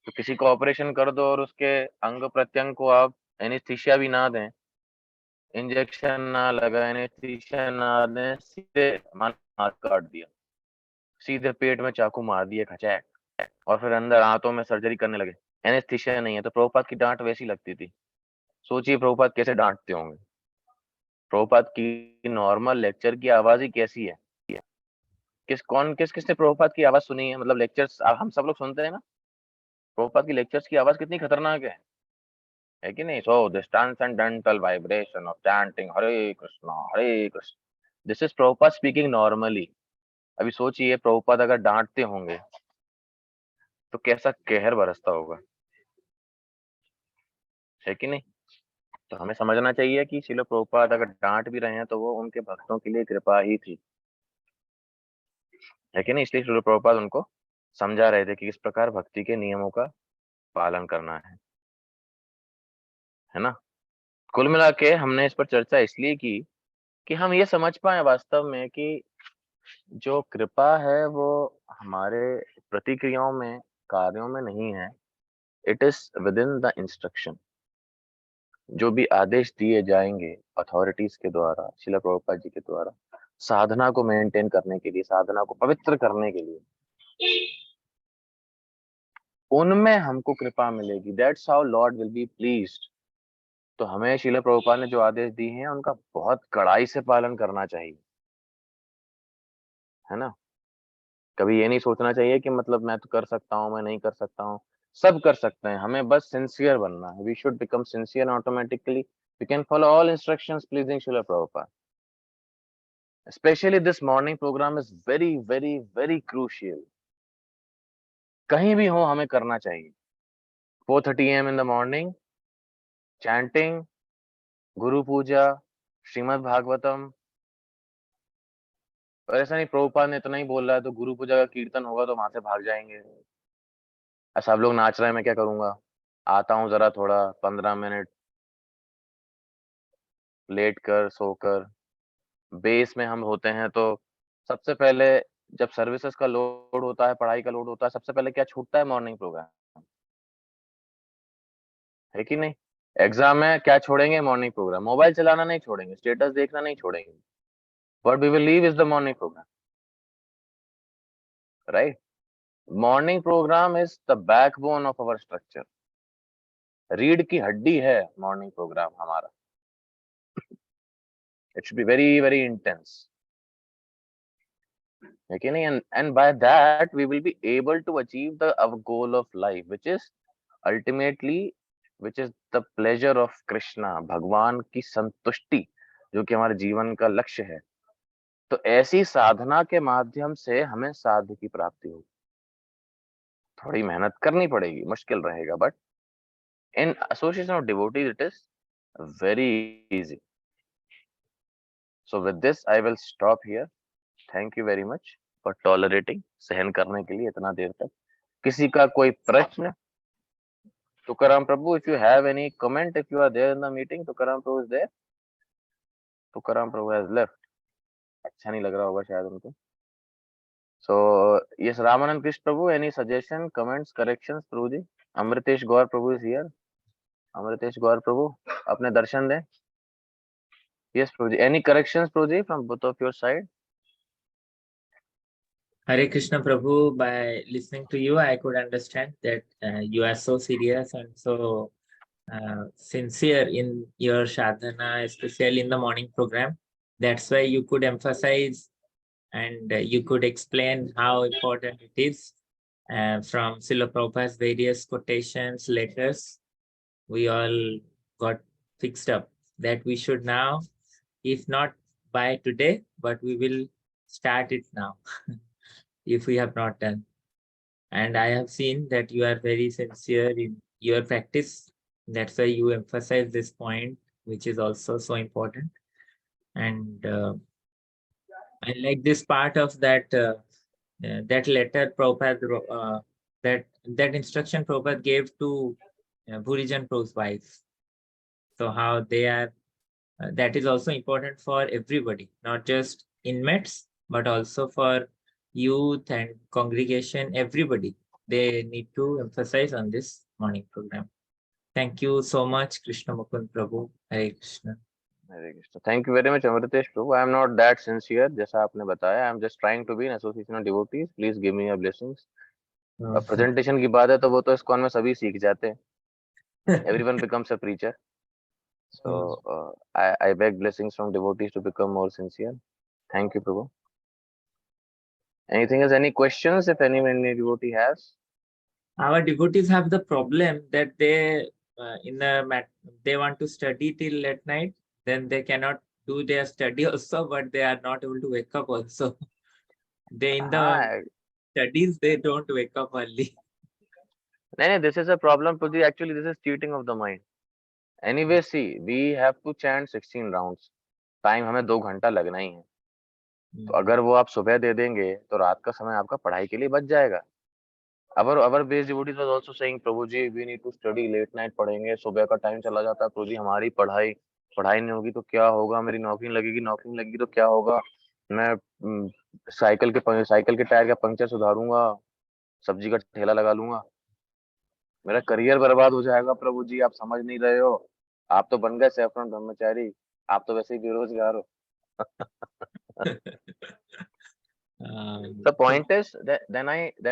तो किसी को ऑपरेशन कर दो और उसके अंग प्रत्यंग को आप एनेस्थीसिया भी ना दें, इंजेक्शन ना लगाए, एनेस्थीसिया ना दें, सीधे हाथ काट दिया, सीधे पेट में चाकू मार दिए खचैक, और फिर अंदर आंतों में सर्जरी करने लगे, एनेस्थीसिया नहीं है। तो प्रभुपाद की डांट वैसी लगती थी। सोचिए प्रभुपाद कैसे डांटते होंगे। प्रभुपाद की नॉर्मल लेक्चर की आवाज ही कैसी है। किसने प्रभुपाद की आवाज सुनी है? मतलब लेक्चर्स हम सब लोग सुनते हैं ना, प्रभुपाद की लेक्चर्स की आवाज कितनी खतरनाक है कि नहीं? So this transcendental vibration of chanting Hare Krishna, this is Prabhupada speaking normally. अभी सोचिए प्रभुपाद अगर डांटते होंगे तो कैसा कहर बरसता होगा, है कि नहीं? तो हमें समझना चाहिए कि श्रील प्रभुपाद अगर डांट भी रहे हैं तो वो उनके भक्तों के लिए कृपा ही थी, है कि नहीं? इसलिए श्रील प्रभुपाद उनको समझा रहे थे कि किस प्रकार भक्ति के नियमों का पालन करना है ना? कुल मिला के हमने इस पर चर्चा इसलिए की कि हम ये समझ पाए वास्तव में कि जो कृपा है वो हमारे प्रतिक्रियाओं में, कार्यों में नहीं है, it is with in the instruction. जो भी आदेश दिए जाएंगे अथॉरिटीज के द्वारा, शिला प्रभुपाद जी के द्वारा, साधना को मेंटेन करने के लिए, साधना को पवित्र करने के लिए, उनमें हमको कृपा मिलेगी। That's how Lord will be pleased. तो हमें शिला प्रभुपाद ने जो आदेश दिए हैं उनका बहुत कड़ाई से पालन करना चाहिए, है ना? कभी ये नहीं सोचना चाहिए कि मतलब मैं तो कर सकता हूँ, मैं नहीं कर सकता हूँ। सब कर सकते हैं, हमें बस सिंसियर बनना है। We should become sincere, automatically we can follow all instructions pleasing Srila Prabhupada. Especially this morning program is very, very, very crucial. कहीं भी हो हमें करना चाहिए। 4:30 AM in the morning, chanting, गुरु पूजा, श्रीमद् भागवतम। और ऐसा नहीं प्रभुपाद ने इतना ही बोल रहा है तो गुरु पूजा का कीर्तन होगा तो वहां से भाग जाएंगे। सब लोग नाच रहे हैं, मैं क्या करूंगा? आता हूँ जरा थोड़ा 15 मिनट लेट कर, सोकर। बेस में हम होते हैं तो सबसे पहले जब सर्विसेज का लोड होता है, पढ़ाई का लोड होता है, सबसे पहले क्या छूटता है? मॉर्निंग प्रोग्राम, है कि नहीं? एग्जाम में क्या छोड़ेंगे? Morning program. मोबाइल चलाना नहीं छोड़ेंगे, स्टेटस देखना नहीं छोड़ेंगे, what we will leave is the morning programme, right? Morning programme is the backbone of our structure. रीढ़ की हड्डी है मॉर्निंग प्रोग्राम हमारा। It should be very very intense, है कि नहीं? And by that we will be able to achieve the our goal of life, ultimately which is the pleasure of Krishna, भगवान की संतुष्टि, जो कि हमारे जीवन का लक्ष्य है। तो ऐसी साधना के माध्यम से हमें साध्य की प्राप्ति होगी। थोड़ी मेहनत करनी पड़ेगी, मुश्किल रहेगा, but in association of devotees it is very easy. So with this, I will stop here. Thank you very much for tolerating, सहन करने के लिए इतना देर तक. किसी का कोई प्रश्न? Tukaram Prabhu, if you have any comment, if you are there in the meeting, Tukaram Prabhu is there. Tukaram Prabhu has left. अच्छा नहीं लग रहा होगा शायद उनको. So yes, Ramanand Krish Prabhu, any suggestion, comments, corrections, Prabhu ji? Amritesh Gaur Prabhu is here. Amritesh Gaur Prabhu, अपने दर्शन दें. Yes, Prabhu ji. Any corrections, Prabhu ji, from both of your side? Hare Krishna Prabhu, by listening to you, I could understand that you are so serious and so sincere in your sadhana, especially in the morning program. That's why you could emphasize and you could explain how important it is from Srila Prabhupada's various quotations, letters. We all got fixed up that we should now, if not by today, but we will start it now. If we have not done. And I have seen that you are very sincere in your practice. That's why you emphasize this point, which is also so important. And I like this part of that that letter Prabhupada, that instruction Prabhupada gave to Bhurijan Prabhu's wife. So how they are, that is also important for everybody, not just inmates, but also for youth and congregation, everybody. They need to emphasize on this morning program. Thank you so much, Krishna Mukund Prabhu. Hare Krishna. Hare Krishna. Thank you very much, Amritesh Prabhu. I am not that sincere, जैसा आपने बताया. I am just trying to be an association of devotees. Please give me your blessings. अब presentation की बात है तो वो तो ISKCON में सभी सीख जाते हैं. Everyone becomes a preacher. So I beg blessings from devotees to become more sincere. Thank you, Prabhu. Anything else? Any questions? If any devotee has. Our devotees have the problem that they they want to study till at night, then they cannot do their study also, but they are not able to wake up also. They in the studies they don't wake up early. No, this is a problem, Prabhu. Actually, this is cheating of the mind. Anyway, see, we have to chant 16 rounds. Time हमें 2 घंटा लगना ही है. तो अगर वो आप सुबह दे देंगे तो रात का समय आपका पढ़ाई के लिए बच जाएगा. our base devotees was also saying, Prabhu ji, we need to study, late night पढ़ेंगे, सुबह का टाइम चला जाता है, प्रभु जी हमारी पढ़ाई नहीं होगी तो क्या होगा, मेरी नौकरी लगेगी तो क्या होगा, मैं साइकिल के टायर का पंक्चर सुधारूंगा, सब्जी का ठेला लगा लूंगा, मेरा करियर बर्बाद हो जाएगा. प्रभु जी आप समझ नहीं रहे हो, आप तो बन गए सैफरन ब्रह्मचारी, आप तो वैसे ही बेरोजगार हो. The point is that then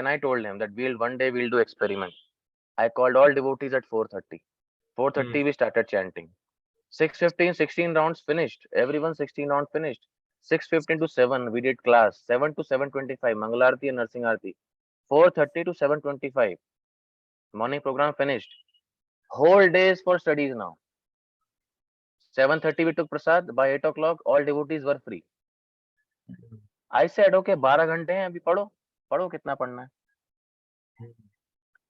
I told him that one day we'll do experiment. I called all devotees at 4:30. 4:30 we started chanting. 6:15 16 rounds finished. Everyone 16 rounds finished. 6:15 to 7 we did class. 7 to 7:25 Mangalarti and Nursing Arti. 4:30 to 7:25 morning program finished. Whole days for studies now. 7:30 we took prasad. By 8 o'clock all devotees were free. I said okay 12 घंटे हैं अभी पढ़ो कितना पढ़ना है.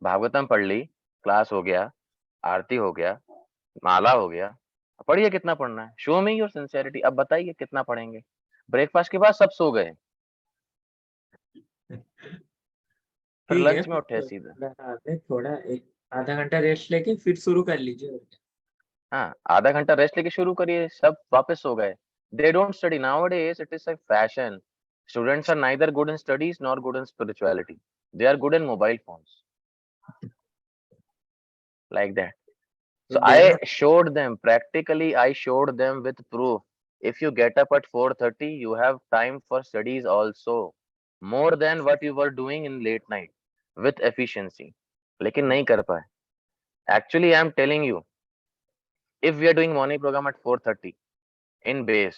भागवतम पढ़ ली, class हो गया, आरती हो गया, माला हो गया, पढ़िए कितना पढ़ना है. Show me your sincerity. अब बताइए कितना पढ़ेंगे. ब्रेकफास्ट के बाद सब सो गए, फिर लंच में उठे सीधे. थोड़ा एक आधा घंटा रेस्ट लेके फिर शुरू कर लीजिए. हाँ, आधा घंटा रेस्ट लेके शुरू करिए, सब वापस सो गए. They don't study nowadays. It is a fashion. Students are neither good in studies nor good in spirituality. They are good in mobile phones. Like that. So I showed them practically. I showed them with proof. If you get up at 4:30, you have time for studies also, more than what you were doing in late night with efficiency. लेकिन नहीं कर पाए. Actually, I am telling you, if we are doing morning program at 4:30 in base,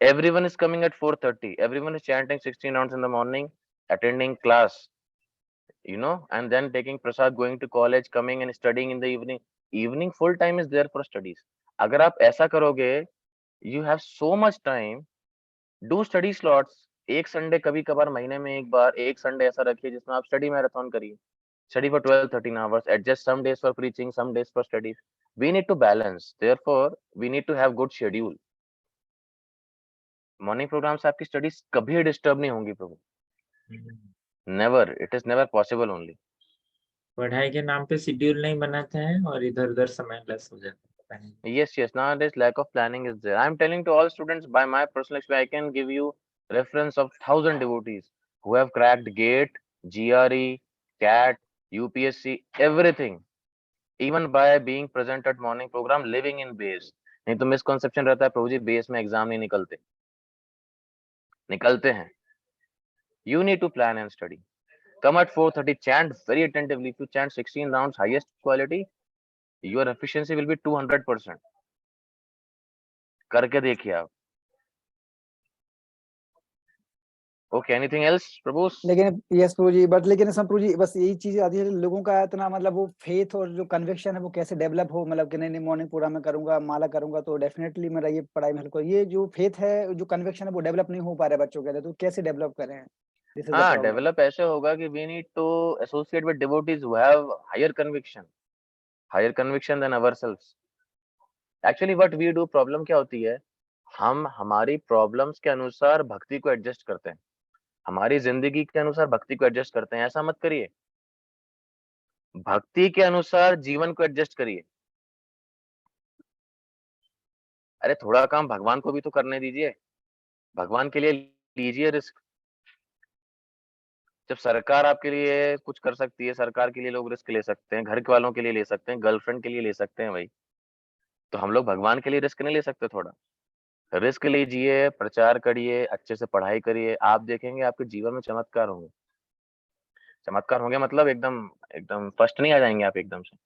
everyone is coming at 4:30. Everyone is chanting 16 rounds in the morning, attending class, and then taking prasad, going to college, coming and studying in the evening. Evening full time is there for studies. अगर आप ऐसा करोगे, you have so much time. Do study slots. एक Sunday कभी कभार महीने में एक बार, एक संडे ऐसा रखिए जिसमें आप स्टडी मैराथन करिए. Study for 12-13 hours. Adjust some days for preaching, some days for studies. We need to balance. Therefore, we need to have good schedule. Morning program से आपकी स्टडीज कभी डिस्टर्ब नहीं होंगी Prabhu, never, it is never possible only. पढ़ाई के नाम पे schedule नहीं बनाते हैं और इधर उधर समय लॉस हो जाता है। Yes, yes. Nowadays, lack of planning is there. I'm telling to all students by my personal experience, I can give you reference of 1,000 devotees who have cracked GATE, GRE, CAT, UPSC, everything, even by being present at morning program, living in base. नहीं तो misconception रहता है प्रभु जी base में exam नहीं निकलते, निकलते हैं। You need to plan and study. Come at 4:30, chant very attentively. If you chant 16 rounds, highest quality, your efficiency will be 200%. करके देखिए आप। Okay, anything else, प्रभु? लेकिन यस प्रभु जी, बट लेकिन इसमें प्रभु जी बस यही चीज आती है, लोगों का इतना मतलब वो फेथ और जो कन्विक्शन है वो कैसे डेवलप हो, मतलब कि नहीं मॉर्निंग प्रोग्राम में करूंगा, माला करूंगा तो डेफिनेटली मेरा ये पढ़ाई में हेल्प, ये जो फेथ है जो कन्विक्शन है वो डेवलप नहीं हो पा रहा है बच्चों के अंदर, तो कैसे डेवलप करें? दिस इज द हाँ, प्रॉब्लम। डेवलप ऐसे होगा कि we need to associate with devotees who have higher conviction than ourselves. Actually, what we do, problem क्या होती है, हम हमारी प्रॉब्लम्स के अनुसार भक्ति को एडजस्ट करते हैं, हमारी जिंदगी के अनुसार भक्ति को एडजस्ट करते हैं। ऐसा मत करिए, भक्ति के अनुसार जीवन को एडजस्ट करिए। अरे थोड़ा काम भगवान को भी तो करने दीजिए, भगवान के लिए लीजिए रिस्क। जब सरकार आपके लिए कुछ कर सकती है, सरकार के लिए लोग रिस्क ले सकते हैं, घर के वालों के लिए ले सकते हैं, गर्लफ्रेंड के लिए ले सकते हैं भाई, तो हम लोग भगवान के लिए रिस्क नहीं ले सकते? थोड़ा रिस्क लीजिए, प्रचार करिए, अच्छे से पढ़ाई करिए, आप देखेंगे आपके जीवन में चमत्कार होंगे। चमत्कार होंगे मतलब एकदम एकदम फर्स्ट नहीं आ जाएंगे आप एकदम से,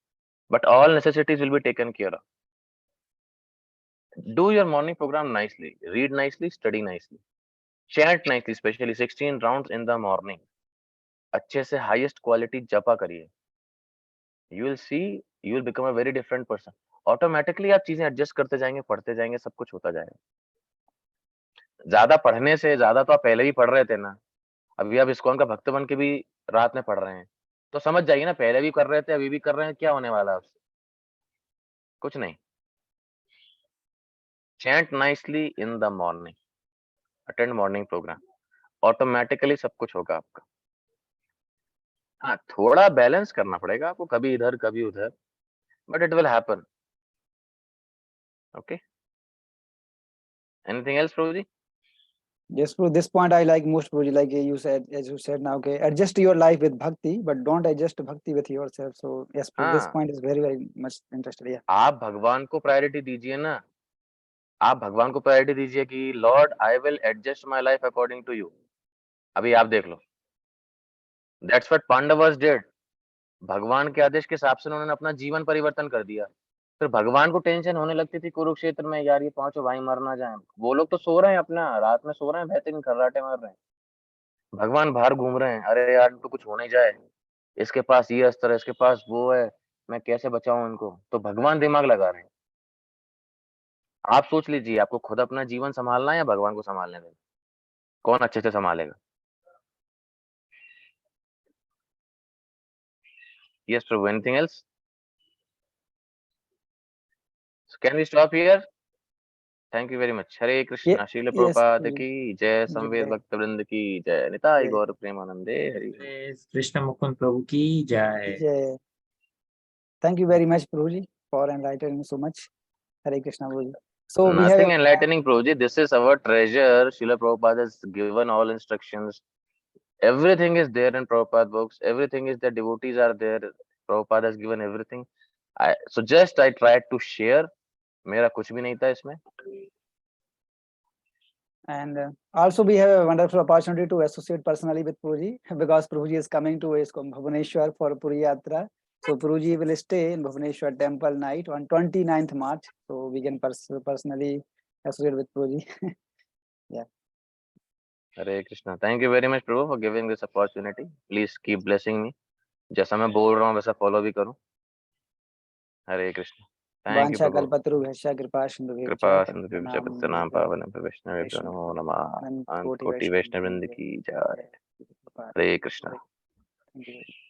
but all necessities will be taken care of. Do your morning programme nicely, read nicely, study nicely, chant nicely, specially 16 rounds in the morning. अच्छे से हाईएस्ट क्वालिटी जपा करिए, you will see, you will become a very different person. Automatically आप चीजें adjust करते जाएंगे, पढ़ते जाएंगे, सब कुछ होता जाएगा। ज्यादा पढ़ने से, ज्यादा तो आप पहले भी पढ़ रहे थे ना, अभी आप इस्कॉन का भक्त बन के भी रात में पढ़ रहे हैं, तो समझ जाइए ना, पहले भी कर रहे थे अभी भी कर रहे हैं, क्या होने वाला है आपसे? कुछ नहीं। Chant nicely in the morning, attend morning programme, automatically सब कुछ होगा आपका। हाँ, थोड़ा बैलेंस करना पड़ेगा आपको, कभी इधर कभी उधर, but it will happen. Okay, anything else Prabhu ji? Yes, bro, this point I like most, Prabhuji, like you said, as you said now, okay, adjust your life with bhakti, but don't adjust bhakti with yourself. So yes, Prabhu, this हाँ, point is very, very much interested. Yeah. आप भगवान को priority दीजिए ना, आप भगवान को priority दीजिए कि lord I will adjust my life according to you. अभी आप देख लो, दैट्स व्हाट पांडवर्स डिड। भगवान के आदेश के हिसाब से उन्होंने अपना जीवन परिवर्तन कर दिया। फिर भगवान को टेंशन होने लगती थी कुरुक्षेत्र में, यार ये पांचों भाई मर ना जाए, वो लोग तो सो रहे हैं अपना, रात में सो रहे हैं, बेहतरीन खर्राटे मार रहे हैं, भगवान बाहर घूम रहे हैं, अरे यार इनको कुछ हो नहीं जाए, इसके पास ये अस्त्र है, इसके पास वो है, मैं कैसे बचाऊं इनको, तो भगवान दिमाग लगा रहे हैं। आप सोच लीजिए, आपको खुद अपना जीवन संभालना है या भगवान को संभालने देना, कौन अच्छे से संभालेगा? Yes Prabhu, anything else? Can we stop here? Thank you very much. Hare Krishna. Srila Yes, Prabhupada Prabhuji. की जय, संवेद Jai, भक्त वृंद की जय, निताई Jai, गौर प्रेमानंदे हरि। कृष्ण मुकुंद प्रभु की जय। Jai. Thank you very much, Prabhuji, for enlightening me so much. Hare Krishna, Prabhuji. So we have Nothing enlightening, Prabhuji. This is our treasure. Srila Prabhupada has given all instructions. Everything is there in Prabhupada books. Everything is there. Devotees are there. Prabhupada has given everything. So just I tried to share. मेरा कुछ भी नहीं था इसमें. And also we have a wonderful opportunity to associate personally with Prabhuji because Prabhuji is coming to Bhubaneswar for Puri Yatra. So Prabhuji will stay in Bhubaneswar temple night on 29th March. So we can personally associate with Prabhuji. Yeah. Hare Krishna. Thank you very much, Prabhu, for giving this opportunity. Please keep blessing me. जैसा मैं बोल रहा हूँ वैसा follow भी करूँ. हरे Krishna. Thank you, वांछा Prabhu. कल्पतरुभ्यश्च कृपा सिंधुभ्यश्च कृपा सिंधु पतितनां पावनेभ्यो वैष्णवेभ्यो नमो नमः. अनंत अनंत कोटि कोटि वैष्णव वृंद की जय. हरे कृष्ण. Thank you.